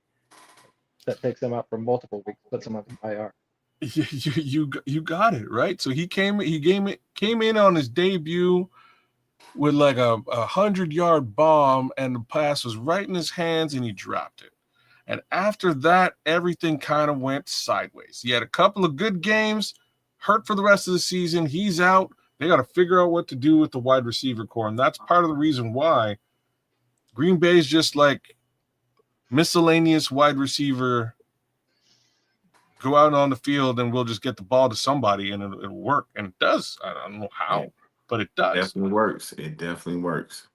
that takes him out for multiple weeks, puts him on the IR.
You got it right. So he came in on his debut with like a 100-yard bomb, and the pass was right in his hands, and he dropped it. And after that, everything kind of went sideways. He had a couple of good games, hurt for the rest of the season. He's out. They got to figure out what to do with the wide receiver core, and that's part of the reason why Green Bay is just like miscellaneous wide receiver. Go out on the field, and we'll just get the ball to somebody, and it'll work. And it does. I don't know how, but it does.
It definitely works.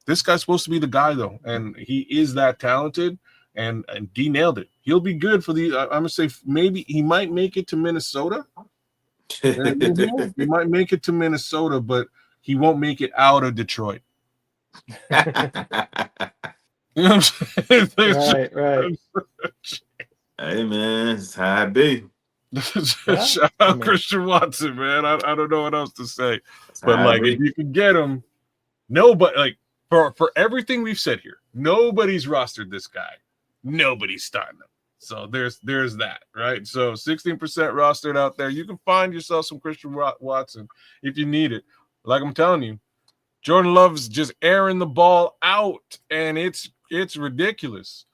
This guy's supposed to be the guy, though, and he is that talented. And D nailed it. He'll be good for the. I'm gonna say maybe he might make it to Minnesota. He might make it to Minnesota, but he won't make it out of Detroit. You know what I'm saying?
Right.
Hey man, it's how it be.
Shout out Christian Watson, man. I don't know what else to say. But like, if you can get him, nobody like for everything we've said here, nobody's rostered this guy. Nobody's starting him. So there's that, right? So 16% rostered out there. You can find yourself some Christian Watson if you need it. Like I'm telling you, Jordan Love's just airing the ball out, and it's ridiculous.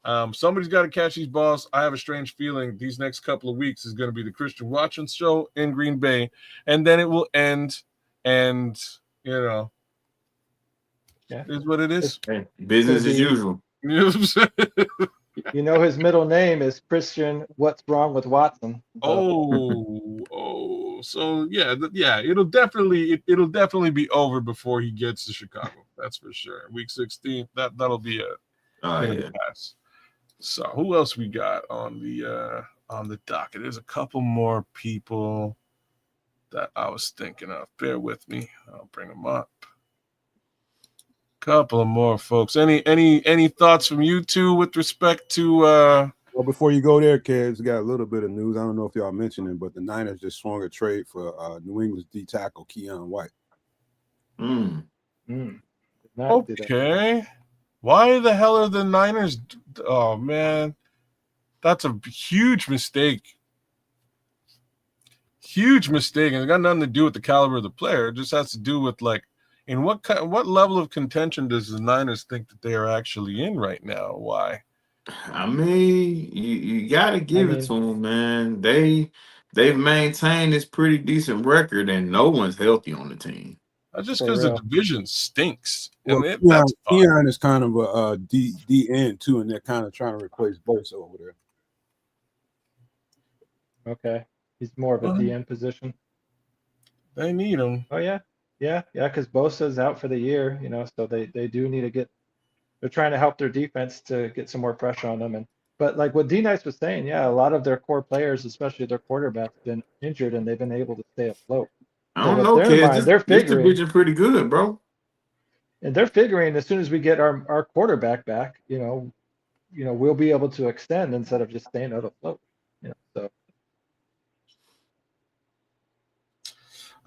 Somebody's got to catch these balls. I have a strange feeling these next couple of weeks is going to be the Christian Watson show in Green Bay, and then it will end. And is what it is.
Business as usual.
You know his middle name is Christian. What's wrong with Watson?
So yeah, it'll definitely be over before he gets to Chicago. That's for sure. Week 16, that'll be a pass. So who else we got on the docket? There's a couple more people that I was thinking of. Bear with me. I'll bring them up. Couple of more folks. Any thoughts from you two with respect to
Well, before you go there, kids, we got a little bit of news. I don't know if y'all mentioned it, but the Niners just swung a trade for New England's D tackle Keon White.
Okay. Why the hell are the Niners? Oh man, that's a huge mistake. Huge mistake, and it got nothing to do with the caliber of the player. It just has to do with like, in what level of contention does the Niners think that they are actually in right now? Why?
I mean, you gotta give it to them, man. They've maintained this pretty decent record, and no one's healthy on the team.
That's just because the division stinks.
Well,
and that's fine.
Keon is kind of a D end too, and they're kind of trying to replace Bosa over there.
Okay, he's more of a DN position.
They need him.
Oh yeah, because Bosa's out for the year, so they do need to get. They're trying to help their defense to get some more pressure on them, but like what D-Nice was saying, a lot of their core players, especially their quarterbacks, been injured and they've been able to stay afloat.
I don't know, kids. This division pretty good, bro.
And they're figuring as soon as we get our quarterback back, we'll be able to extend instead of just staying out afloat. So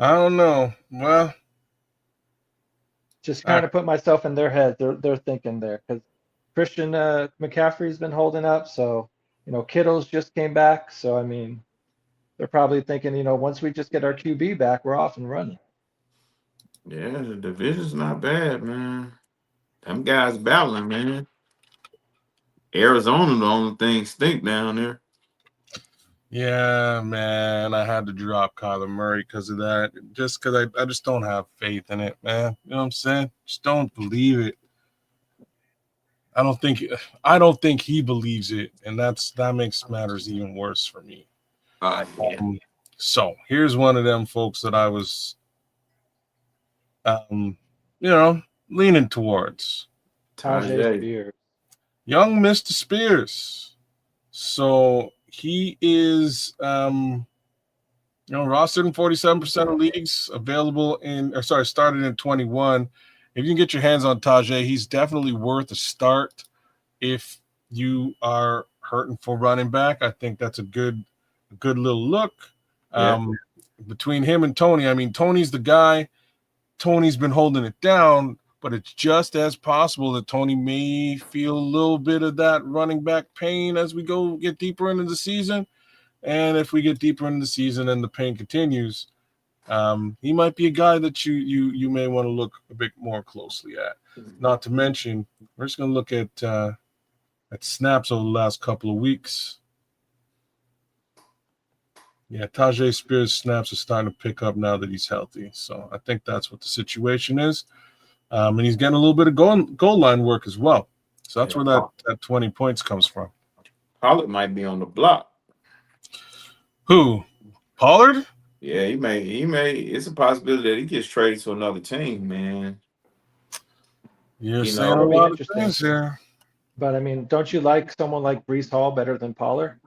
I don't know. Well,
just kind of put myself in their head. They're thinking there because Christian McCaffrey's been holding up. So, Kittle's just came back. So, I mean, they're probably thinking, once we just get our QB back, we're off and running.
Yeah, the division's not bad, man. Them guys battling, man. Arizona, the only thing stink down there.
Yeah, man. I had to drop Kyler Murray because of that. Just because I just don't have faith in it, man. You know what I'm saying? Just don't believe it. I don't think he believes it, and that makes matters even worse for me. So here's one of them folks that I was leaning towards.
Tajay Spears.
Young Mr. Spears. So he is rostered in 47% of leagues, started in 21. If you can get your hands on Tajay, he's definitely worth a start if you are hurting for running back. I think that's a good little look. Between him and Tony, I mean, Tony's the guy. Tony's been holding it down, but it's just as possible that Tony may feel a little bit of that running back pain as we get deeper into the season. And if we get deeper into the season and the pain continues, he might be a guy that you may want to look a bit more closely at. Not to mention, we're just going to look at snaps over the last couple of weeks. Yeah, Tajay Spears' snaps are starting to pick up now that he's healthy. So I think that's what the situation is. And he's getting a little bit of goal line work as well. So that's where that 20 points comes from.
Pollard might be on the block.
Who? Pollard?
Yeah, he may. It's a possibility that he gets traded to another team, man.
You're saying a lot of things here.
But I mean, don't you like someone like Breece Hall better than Pollard?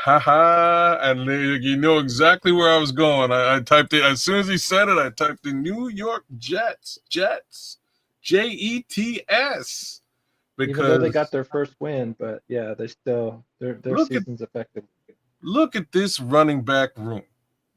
And you know exactly where I was going. I typed it as soon as he said it. I typed in New York Jets, Jets. Because
even though they got their first win, but yeah, they still their season's affected.
look at this running back room.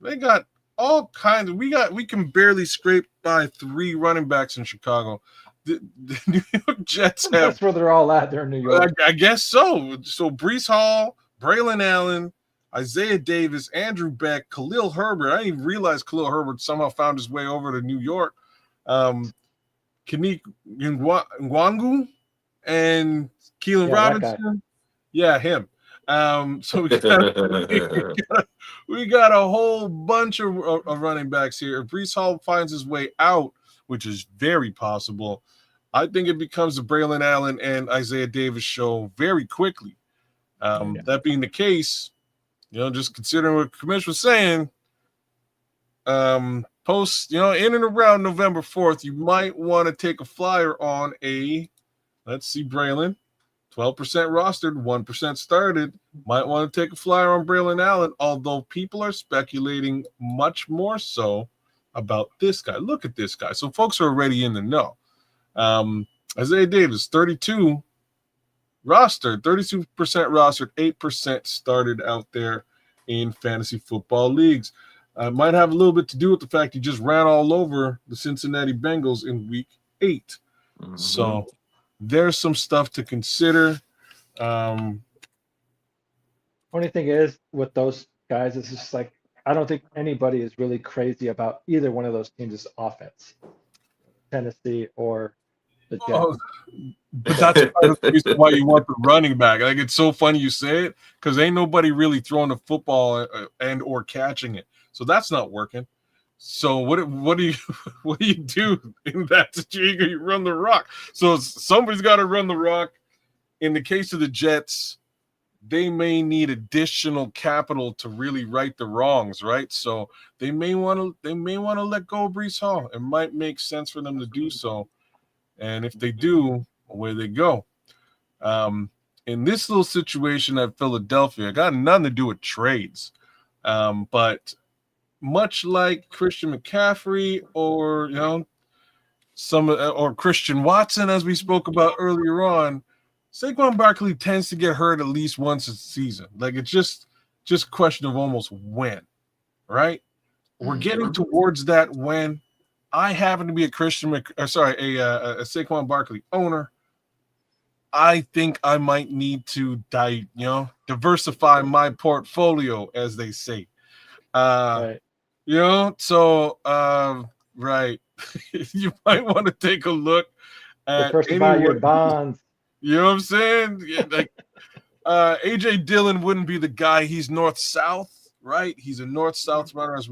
They got all kinds of. We can barely scrape by 3 running backs in Chicago. The New York Jets have.
That's where they're all at. They're in New York.
I guess so. So Brees Hall, Braylon Allen, Isaiah Davis, Andrew Beck, Khalil Herbert. I didn't even realize Khalil Herbert somehow found his way over to New York. Kanik Ngwangu and Keelan Robinson. Yeah, him. So we got a whole bunch of running backs here. If Brees Hall finds his way out, which is very possible, I think it becomes the Braylon Allen and Isaiah Davis show very quickly. That being the case, just considering what Commish was saying, post, in and around November 4th, you might want to take a flyer on let's see, Braylon, 12% rostered, 1% started. Might want to take a flyer on Braylon Allen, although people are speculating much more so about this guy. Look at this guy. So folks are already in the know. Isaiah Davis, 32% rostered, 8% started out there in fantasy football leagues. Might have a little bit to do with the fact he just ran all over the Cincinnati Bengals in week 8. Mm-hmm. So there's some stuff to consider.
Funny thing is with those guys, it's just like I don't think anybody is really crazy about either one of those teams' offense, Tennessee or the Jets.
Oh, but that's part of the reason why you want the running back. Like, it's so funny you say it because ain't nobody really throwing the football and or catching it. So that's not working. So what do you do in that situation? You run the rock. So somebody's got to run the rock. In the case of the Jets, they may need additional capital to really right the wrongs, right? So they may want to let go of Brees Hall. It might make sense for them to do so. And if they do, away they go. In this little situation at Philadelphia, it got nothing to do with trades. But much like Christian McCaffrey or or Christian Watson, as we spoke about earlier on, Saquon Barkley tends to get hurt at least once a season. Like, it's just a question of almost when, right? We're getting towards that when. I happen to be a Saquon Barkley owner. I think I might need to diversify my portfolio, as they say.
Right.
So right. You might want to take a look at
diversify your bonds.
You know what I'm saying? Yeah, like AJ Dillon wouldn't be the guy. He's north-south, right? He's a north-south runner, as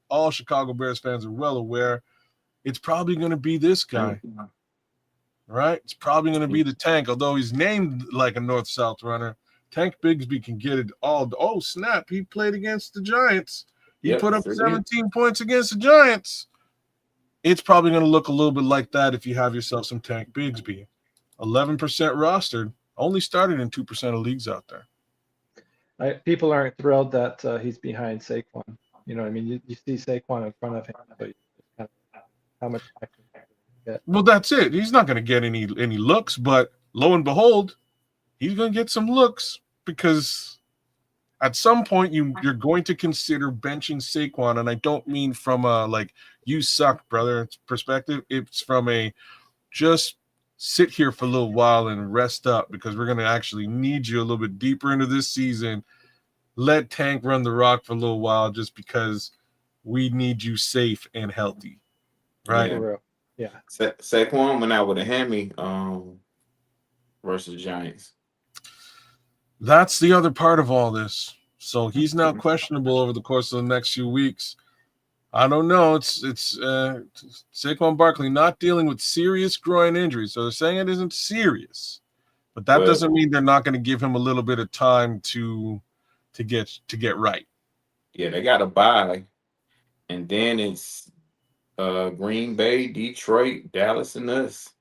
all Chicago Bears fans are well aware. It's probably going to be this guy, right? It's probably going to be the Tank, although he's named like a north-south runner. Tank Bigsby can get it all. Oh, snap. He played against the Giants. He put up 17 points against the Giants. It's probably going to look a little bit like that if you have yourself some Tank Bigsby. 11% rostered, only started in 2% of leagues out there.
People aren't thrilled that he's behind Saquon. You know what I mean? You see Saquon in front of him, but how much action get?
Well, that's it. He's not going to get any looks, but lo and behold, he's going to get some looks because at some point you're going to consider benching Saquon, and I don't mean from a like you suck, brother perspective. It's from a just sit here for a little while and rest up because we're going to actually need you a little bit deeper into this season. Let Tank run the rock for a little while just because we need you safe and healthy. Right.
Yeah.
Saquon went out with a hammy versus Giants.
That's the other part of all this. So he's now questionable over the course of the next few weeks. I don't know. It's Saquon Barkley not dealing with serious groin injuries. So they're saying it isn't serious. But that doesn't mean they're not going to give him a little bit of time to get right.
Yeah, they got a bye. And then it's Green Bay, Detroit, Dallas, and us.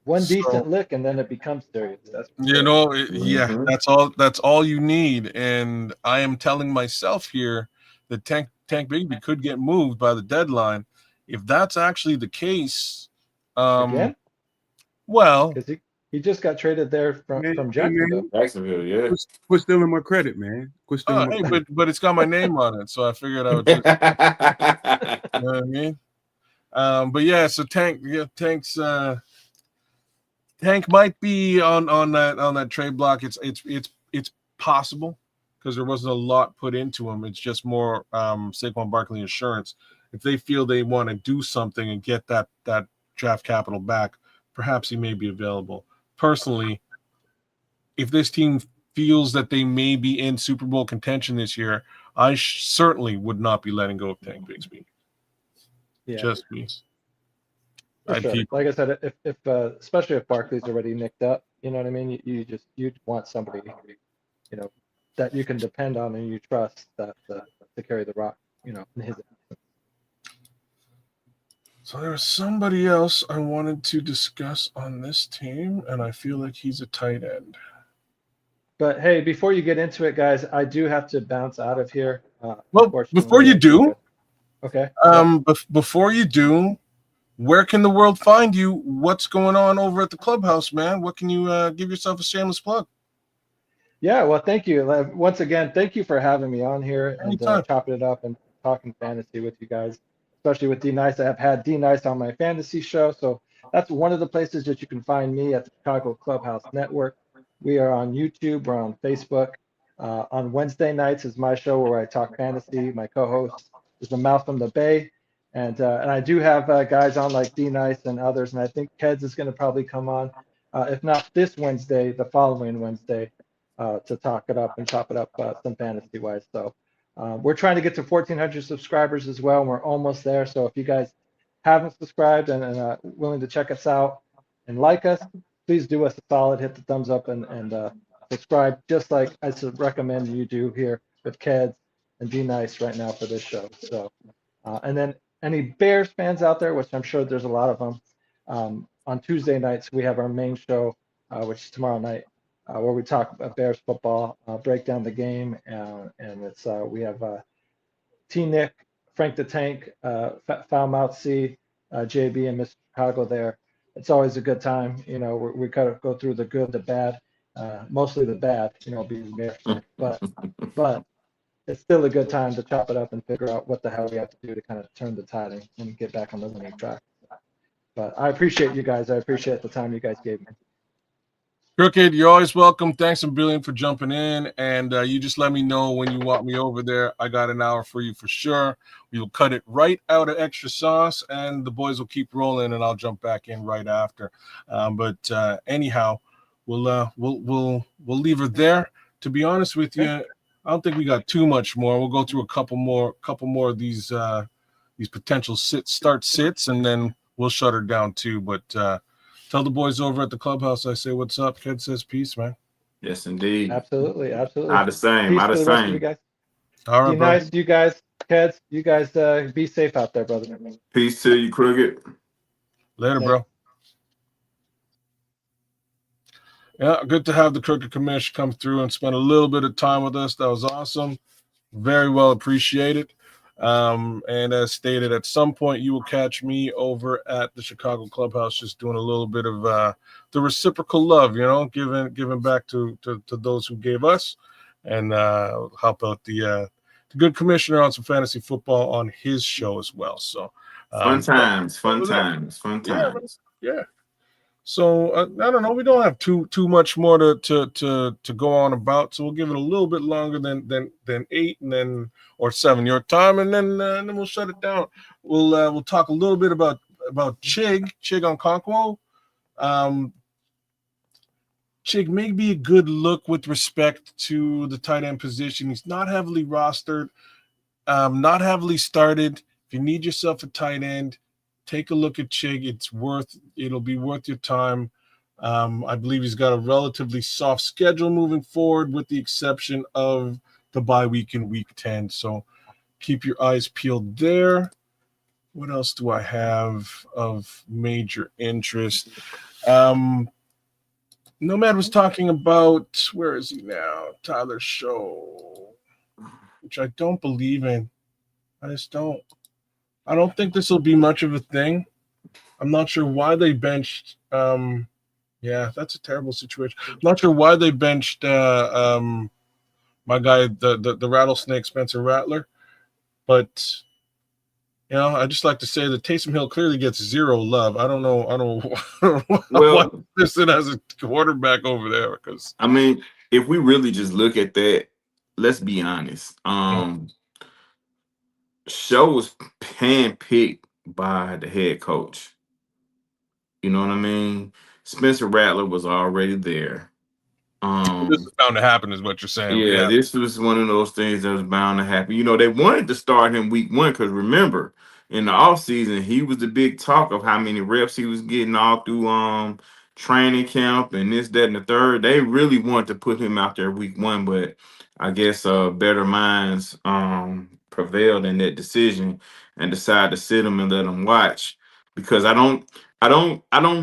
One decent lick, and then it becomes serious. That's
that's all you need. And I am telling myself here that Tank Bigsby could get moved by the deadline. If that's actually the case,
again?
Well,
He just got traded there from
Man, hey,
Jacksonville.
man,
Jacksonville, yeah.
quit stealing my credit, man. Quit stealing my
Hey,
credit.
but it's got my name on it, so I figured I would just, you know what I mean? But yeah, so Tank's Tank might be on that trade block. It's possible because there wasn't a lot put into him. It's just more Saquon Barkley insurance. If they feel they want to do something and get that draft capital back, perhaps he may be available. Personally, if this team feels that they may be in Super Bowl contention this year, I certainly would not be letting go of Tank Bigsby.
Yeah,
Just me.
for sure. Like I said, if especially if Barkley's already nicked up, you know what I mean. You want somebody, you know, that you can depend on and you trust that to carry the rock, you know, in his.
So there was somebody else I wanted to discuss on this team, and I feel like he's a tight end.
But hey, before you get into it, guys, I do have to bounce out of here.
Well, before you do,
okay.
Before you do, where can the world find you? What's going on over at the clubhouse, man? What can you give yourself a shameless plug?
Yeah, well, thank you. Once again, thank you for having me on here and
Anytime.
chopping it up and talking fantasy with you guys, especially with D Nice. I've had D Nice on my fantasy show, so that's one of the places that you can find me at the Chicago Clubhouse Network. We are on YouTube, we're on Facebook. On Wednesday nights is my show where I talk fantasy. My co-host is the Mouth from the Bay, and I do have guys on like D Nice and others, and I think Keds is going to probably come on, if not this Wednesday, the following Wednesday. To talk it up and chop it up some fantasy wise. So we're trying to get to 1,400 subscribers as well. And we're almost there. So if you guys haven't subscribed and willing to check us out and like us, please do us a solid, hit the thumbs up and subscribe, just like I recommend you do here with Keds and Be Nice right now for this show. So and then any Bears fans out there, which I'm sure there's a lot of them, on Tuesday nights we have our main show, which is tomorrow night. Where we talk about Bears football, break down the game, and it's we have T Nick, Frank the Tank, Foul Mouth C, JB, and Mr. Chicago there. It's always a good time. You know, we kind of go through the good, the bad, mostly the bad. You know, being Bears fan, but it's still a good time to chop it up and figure out what the hell we have to do to kind of turn the tide and get back on the winning track. But I appreciate you guys. I appreciate the time you guys gave me.
Crooked, you're always welcome. Thanks a billion for jumping in. And you just let me know when you want me over there. I got an hour for you for sure. We'll cut it right out of extra sauce, and the boys will keep rolling, and I'll jump back in right after. But anyhow, we'll leave her there. To be honest with you, I don't think we got too much more. We'll go through a couple more of these potential sits, and then we'll shut her down too. But tell the boys over at the clubhouse I say what's up. Ked says peace, man.
Yes, indeed.
Absolutely.
Out the same.
Peace
Out
to
the
the rest of you
same.
guys.
All right,
Be
bro.
nice, you guys. Keds, you guys be safe out there, brother.
Peace to you, Crooked.
Later, bro. Yeah, good to have the Crooked Commish come through and spend a little bit of time with us. That was awesome. Very well appreciated. And as stated, at some point you will catch me over at the Chicago Clubhouse, just doing a little bit of the reciprocal love, you know, giving back to those who gave us, and help out the good commissioner on some fantasy football on his show as well. So
Fun times.
Yeah. So I don't know. We don't have too much more to go on about. So we'll give it a little bit longer than 8 and then or 7 your time, and then we'll shut it down. We'll talk a little bit about Chig Okonkwo. Chig may be a good look with respect to the tight end position. He's not heavily rostered, not heavily started. If you need yourself a tight end, take a look at Chig. It'll be worth your time. I believe he's got a relatively soft schedule moving forward, with the exception of the bye week in week 10. So keep your eyes peeled there. What else do I have of major interest? Nomad was talking about, where is he now? Tyler's show, which I don't believe in. I don't think this will be much of a thing. I'm not sure why they benched Yeah, that's a terrible situation. I'm not sure why they benched my guy, the rattlesnake Spencer Rattler, but I just like to say that Taysom Hill clearly gets zero love. I don't know. I don't know why
Well,
this as a quarterback over there because
I mean, if we really just look at that, let's be honest. Show was handpicked by the head coach. You know what I mean? Spencer Rattler was already there.
this is bound to happen, is what you're saying.
Yeah,
Yeah,
this was one of those things that was bound to happen. You know, they wanted to start him week 1 because remember, in the offseason, he was the big talk of how many reps he was getting all through training camp and this, that, and the third. They really wanted to put him out there week 1, but I guess better minds prevailed in that decision and decided to sit him and let him watch because I don't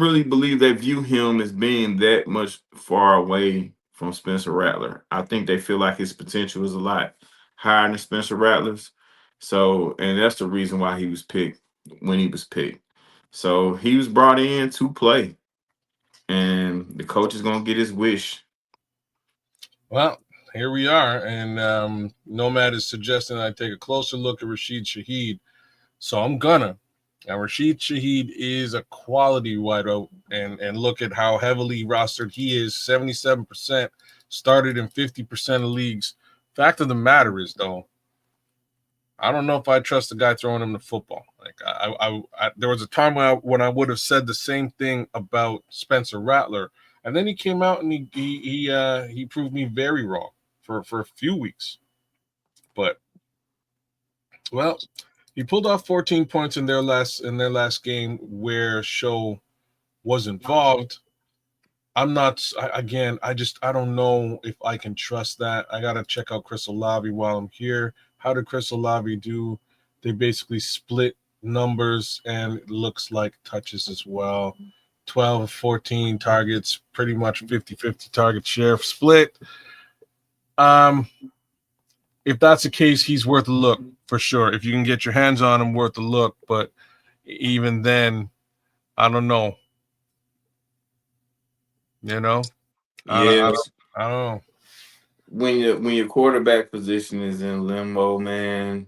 really believe they view him as being that much far away from Spencer Rattler. I think they feel like his potential is a lot higher than Spencer Rattler's. So, and that's the reason why he was picked when he was picked. So he was brought in to play, and the coach is gonna get his wish.
well, here we are, and Nomad is suggesting I take a closer look at Rashid Shaheed, so I'm gonna. And Rashid Shaheed is a quality wideout, and look at how heavily rostered he is. 77% started in 50% of leagues. Fact of the matter is, though, I don't know if I trust the guy throwing him the football. Like there was a time when I would have said the same thing about Spencer Rattler, and then he came out and he proved me very wrong for a few weeks. But well, he pulled off 14 points in their last game where Show was involved. I don't know if I can trust that. I gotta check out Chris Olave while I'm here. How did Chris Olave do? They basically split numbers, and it looks like touches as well. 12 of 14 targets, pretty much 50-50 target share split. If that's the case, he's worth a look for sure. If you can get your hands on him, worth a look. But even then, I don't know.
Yeah,
I don't know.
when your quarterback position is in limbo, man,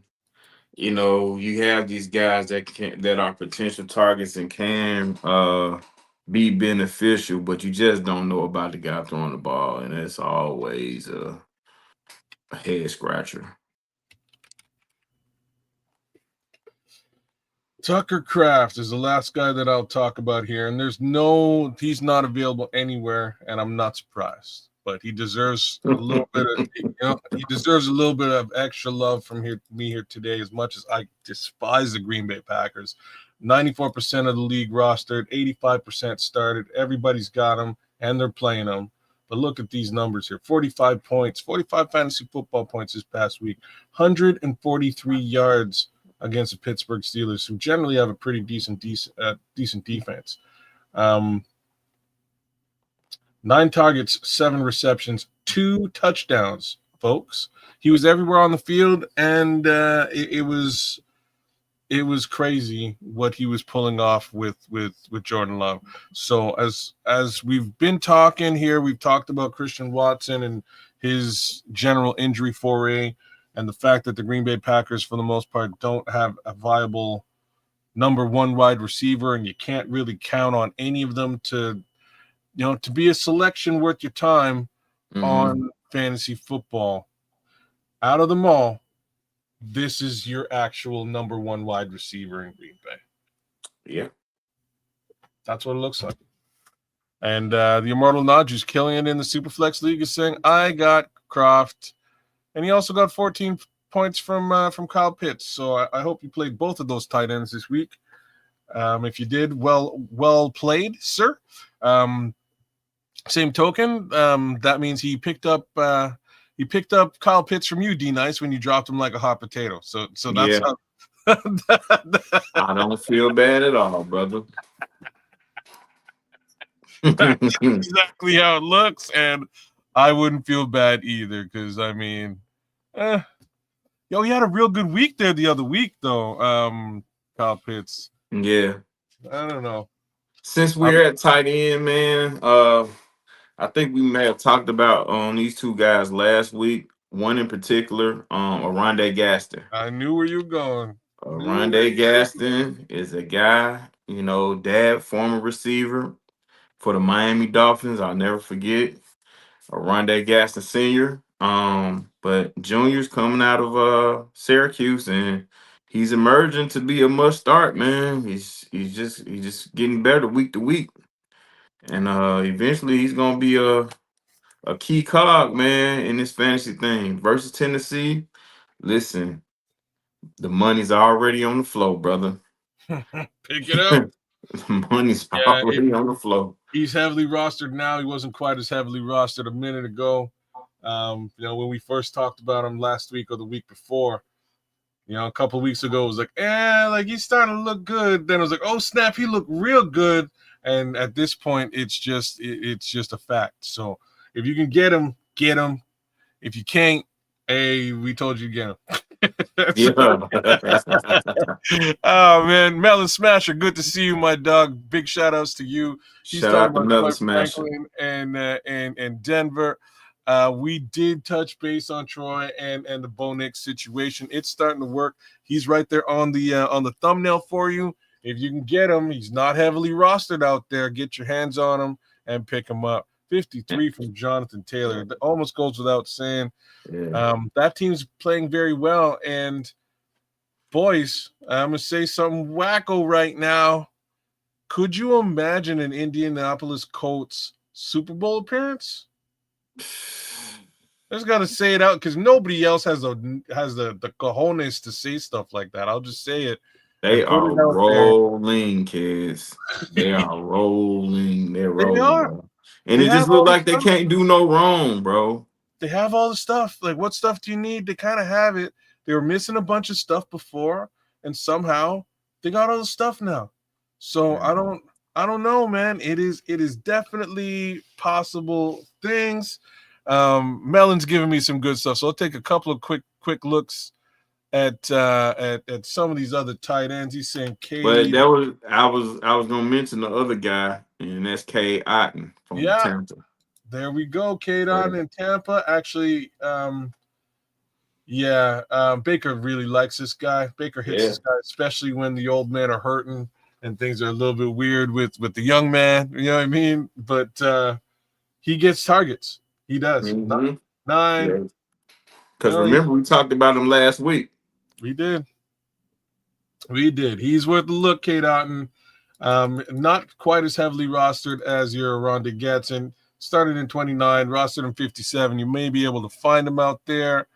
you have these guys that are potential targets and can be beneficial, but you just don't know about the guy throwing the ball, and it's always a head scratcher.
Tucker Kraft is the last guy that I'll talk about here, and he's not available anywhere, and I'm not surprised. But he deserves a little bit of extra love from me here today. As much as I despise the Green Bay Packers, 94% of the league rostered, 85% started. Everybody's got them, and they're playing them. But look at these numbers here: 45 points, 45 fantasy football points this past week, 143 yards against the Pittsburgh Steelers, who generally have a pretty decent defense. 9 targets, 7 receptions, 2 touchdowns, folks. He was everywhere on the field, and it was crazy what he was pulling off with Jordan Love. So as we've been talking here, we've talked about Christian Watson and his general injury foray, and the fact that the Green Bay Packers, for the most part, don't have a viable number 1 wide receiver, and you can't really count on any of them to be a selection worth your time on fantasy football. Out of them all, this is your actual number 1 wide receiver in Green Bay.
Yeah.
That's what it looks like. And the Immortal Nudge, who's killing it in the Superflex League, is saying, I got Croft. And he also got 14 points from Kyle Pitts. So I hope you played both of those tight ends this week. If you did, well played, sir. Same token, that means he picked up Kyle Pitts from you, D Nice, when you dropped him like a hot potato. So that's how
I don't feel bad at all, brother.
That's exactly how it looks, and I wouldn't feel bad either, because I mean, he had a real good week there the other week, though. Kyle Pitts.
Yeah.
I don't know.
Since we're at tight end, man, I think we may have talked about these two guys last week. One in particular, Oronde Gaston.
I knew where you were going.
Oronde Gaston is a guy, dad, former receiver for the Miami Dolphins. I'll never forget. Oronde Gaston Sr. But Junior's coming out of Syracuse, and he's emerging to be a must start, man. He's just getting better week to week. And eventually he's gonna be a key cog, man, in this fantasy thing. Versus Tennessee, listen, the money's already on the flow, brother.
Pick it up.
The money's already on the flow.
He's heavily rostered now. He wasn't quite as heavily rostered a minute ago. When we first talked about him last week or the week before, a couple of weeks ago, it was like, he's starting to look good. Then it was like, oh snap, he looked real good. And at this point, it's just a fact. So if you can get him, get him. If you can't, hey, we told you to get him. Oh man, Melon Smasher, good to see you, my dog. Big shout outs to you.
Shout out to Melon Smasher
and Denver. We did touch base on Troy and the Bo Nix situation. It's starting to work. He's right there on the thumbnail for you. If you can get him, he's not heavily rostered out there. Get your hands on him and pick him up. 53 from Jonathan Taylor. It almost goes without saying.
Yeah.
That team's playing very well. And boys, I'm gonna say something wacko right now. Could you imagine an Indianapolis Colts Super Bowl appearance? I just gotta say it out because nobody else has the cojones to say stuff like that. I'll just say it.
They are rolling, kids. They are rolling. They're rolling. They are. Bro. And it just looks like they can't do no wrong, bro.
They have all the stuff. Like, what stuff do you need? They kind of have it. They were missing a bunch of stuff before, and somehow they got all the stuff now. So I don't know, man. It is definitely possible things. Melon's giving me some good stuff, so I'll take a couple of quick looks at some of these other tight ends. He's saying K.
But that was I was gonna mention the other guy, and that's K. Otten from Tampa.
There we go, K. Otten in Tampa. Actually, Baker really likes this guy. Baker hits this guy, especially when the old men are hurting and things are a little bit weird with the young man. You know what I mean? But he gets targets. He does.
Mm-hmm.
9.
Because remember, we talked about him last week.
We did. He's worth a look, Kate Otten. Not quite as heavily rostered as your Oronde Gaston. Started in 29, rostered in 57. You may be able to find him out there.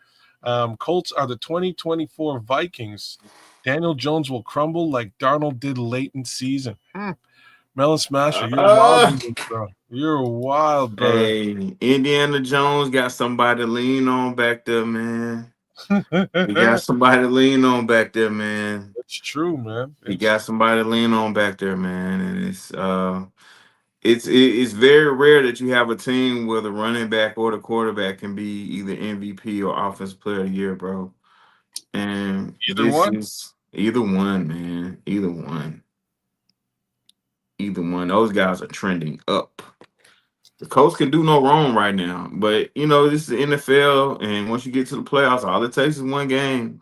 Colts are the 2024 Vikings. Daniel Jones will crumble like Darnold did late in season. Melon Smasher, you're wild, bro. You're wild, bro.
Hey, Indiana Jones got somebody to lean on back there, man. He got somebody to lean on back there, man.
It's true, man.
He got somebody to lean on back there, man. And it's very rare that you have a team where the running back or the quarterback can be either MVP or Offensive Player of the Year, bro. And either one, man. Either one. Those guys are trending up. The Colts can do no wrong right now. But, this is the NFL, and once you get to the playoffs, all it takes is one game.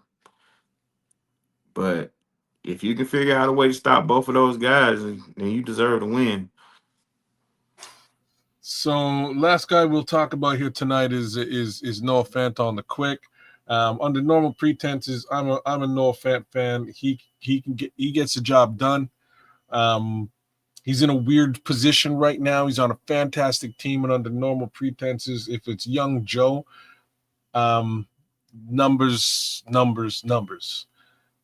But if you can figure out a way to stop both of those guys, then you deserve to win.
So, last guy we'll talk about here tonight is Noah Fant on the quick. Under normal pretenses, I'm a Noah Fant fan. He gets the job done. He's in a weird position right now. He's on a fantastic team, and under normal pretenses, if it's young Joe, numbers.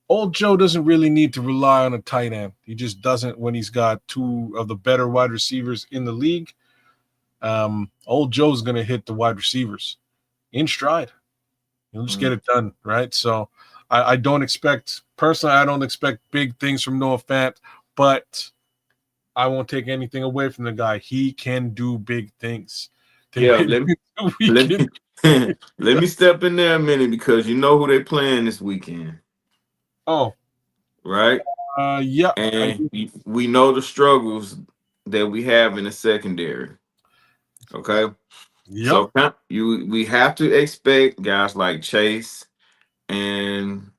Old Joe doesn't really need to rely on a tight end. He just doesn't when he's got two of the better wide receivers in the league. Old Joe's going to hit the wide receivers in stride. He'll just get it done, right? So I don't expect big things from Noah Fant, but I won't take anything away from the guy. He can do big things.
Let me step in there a minute because you know who they playing this weekend.
Oh.
Right?
Yeah.
And we know the struggles that we have in the secondary. Okay.
Yep.
So we have to expect guys like Chase and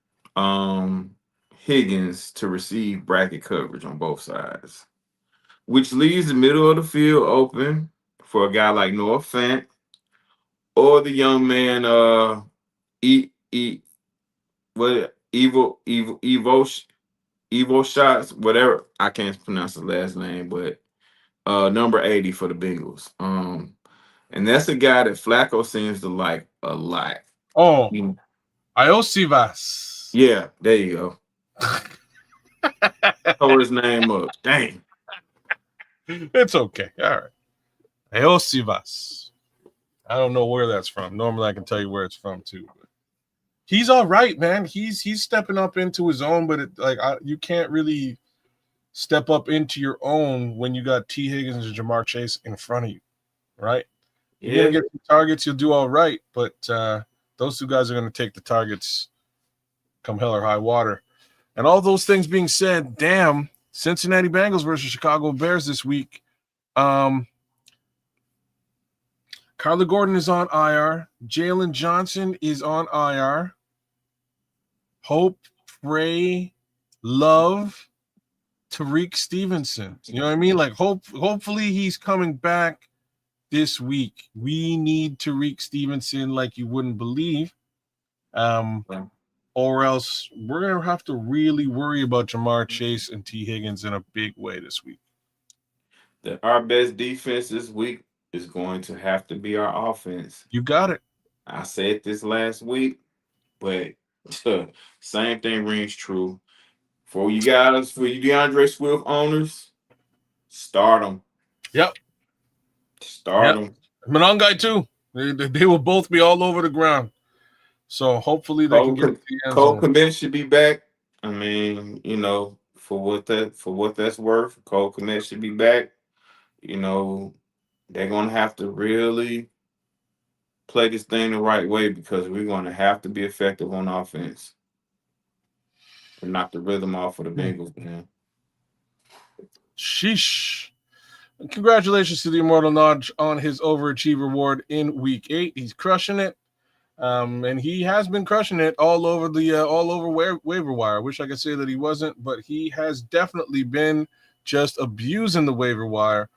Higgins to receive bracket coverage on both sides, which leaves the middle of the field open for a guy like Noah Fant or the young man Evo Shots, whatever. I can't pronounce his last name, but number 80 for the Bengals. And that's a guy that Flacco seems to like a lot.
Oh,
Mm.
Iosivas.
Yeah, there you go. Tore his name up. Dang.
It's okay. All right. Iosivas. I don't know where that's from. Normally I can tell you where it's from too. But he's all right, man. He's stepping up into his own, but you can't really step up into your own when you got T. Higgins and Jamar Chase in front of you, right? You're gonna get some targets, you'll do all right, but those two guys are gonna take the targets come hell or high water. And all those things being said, damn, Cincinnati Bengals versus Chicago Bears this week. Carla Gordon is on IR. Jalen Johnson is on IR. Hope, pray, love Tariq Stevenson. You know what I mean? Like, hopefully he's coming back this week. We need Tariq Stevenson like you wouldn't believe. Or else we're going to have to really worry about Jamar Chase and T. Higgins in a big way this week.
Our best defense this week is going to have to be our offense.
You got it.
I said this last week, but same thing rings true. For you guys, for you DeAndre Swift owners, start them.
Yep.
Start them.
Monongai too. They will both be all over the ground. So hopefully they can get to the end
Cole
zone.
Kmet should be back. I mean, you know, for what that's worth, Cole Kmet should be back. You know, they're gonna have to really play this thing the right way because we're gonna have to be effective on offense and knock the rhythm off for the Bengals, man.
Sheesh. Congratulations to the Immortal Nodge on his Overachiever Award in Week 8. He's crushing it. And he has been crushing it all over waiver wire. I wish I could say that he wasn't, but he has definitely been just abusing the waiver wire.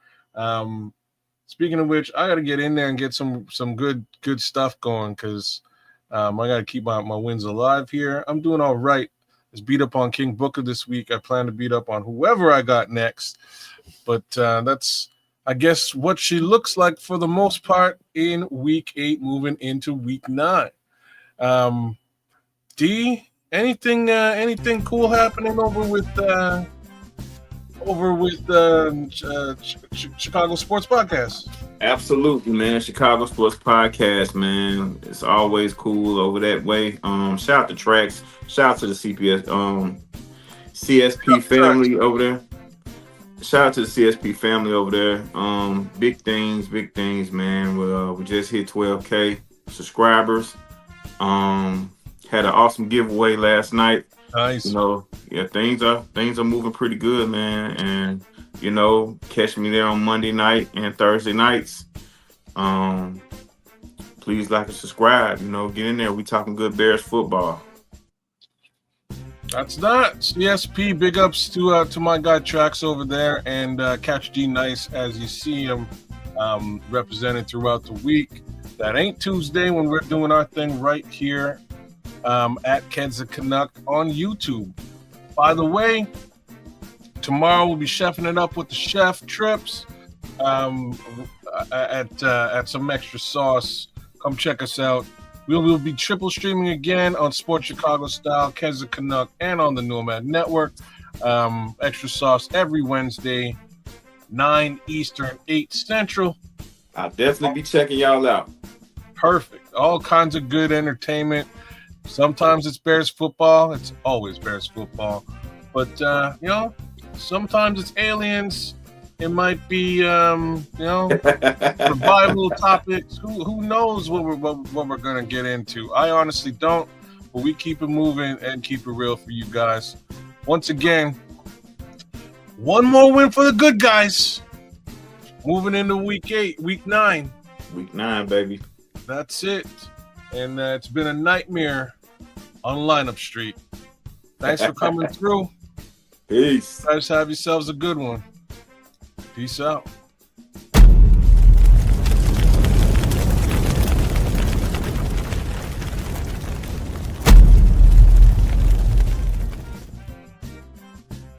Speaking of which, I got to get in there and get some good stuff going because I got to keep my wins alive here. I'm doing all right. Let's beat up on King Booker this week. I plan to beat up on whoever I got next, but that's, I guess, what she looks like for the most part in Week 8, moving into Week 9. D, anything cool happening over with Chicago Sports Podcast?
Absolutely, man. Chicago Sports Podcast, man. It's always cool over that way. Shout out to Trax. Shout out to the CSP family over there. Shout out to the CSP family over there. Big things, man. We just hit 12K subscribers. Had an awesome giveaway last night.
Nice.
You know, yeah, things are moving pretty good, man. And you know, catch me there on Monday night and Thursday nights. Please like and subscribe. You know, get in there. We talking good Bears football.
That's not CSP. Big ups to my guy Trax over there, and Catch D Nice as you see him represented throughout the week. That ain't Tuesday when we're doing our thing right here at Keds the Canuck on YouTube. By the way, tomorrow we'll be chefing it up with the Chef Trips at some extra sauce. Come check us out. We will be triple streaming again on Sports Chicago Style, Keds the Canuck, and on the Nomad Network. Extra sauce every Wednesday, 9 Eastern, 8 Central.
I'll definitely be checking y'all out.
Perfect. All kinds of good entertainment. Sometimes it's Bears football. It's always Bears football. But, you know, sometimes it's aliens. It might be, you know, survival topics. Who knows what we're going to get into? I honestly don't. But we keep it moving and keep it real for you guys. Once again, one more win for the good guys. moving into week 8, week 9.
Week 9, baby.
That's it. And it's been a nightmare on Lineup Street. Thanks for coming through.
Peace.
You guys have yourselves a good one. Peace out.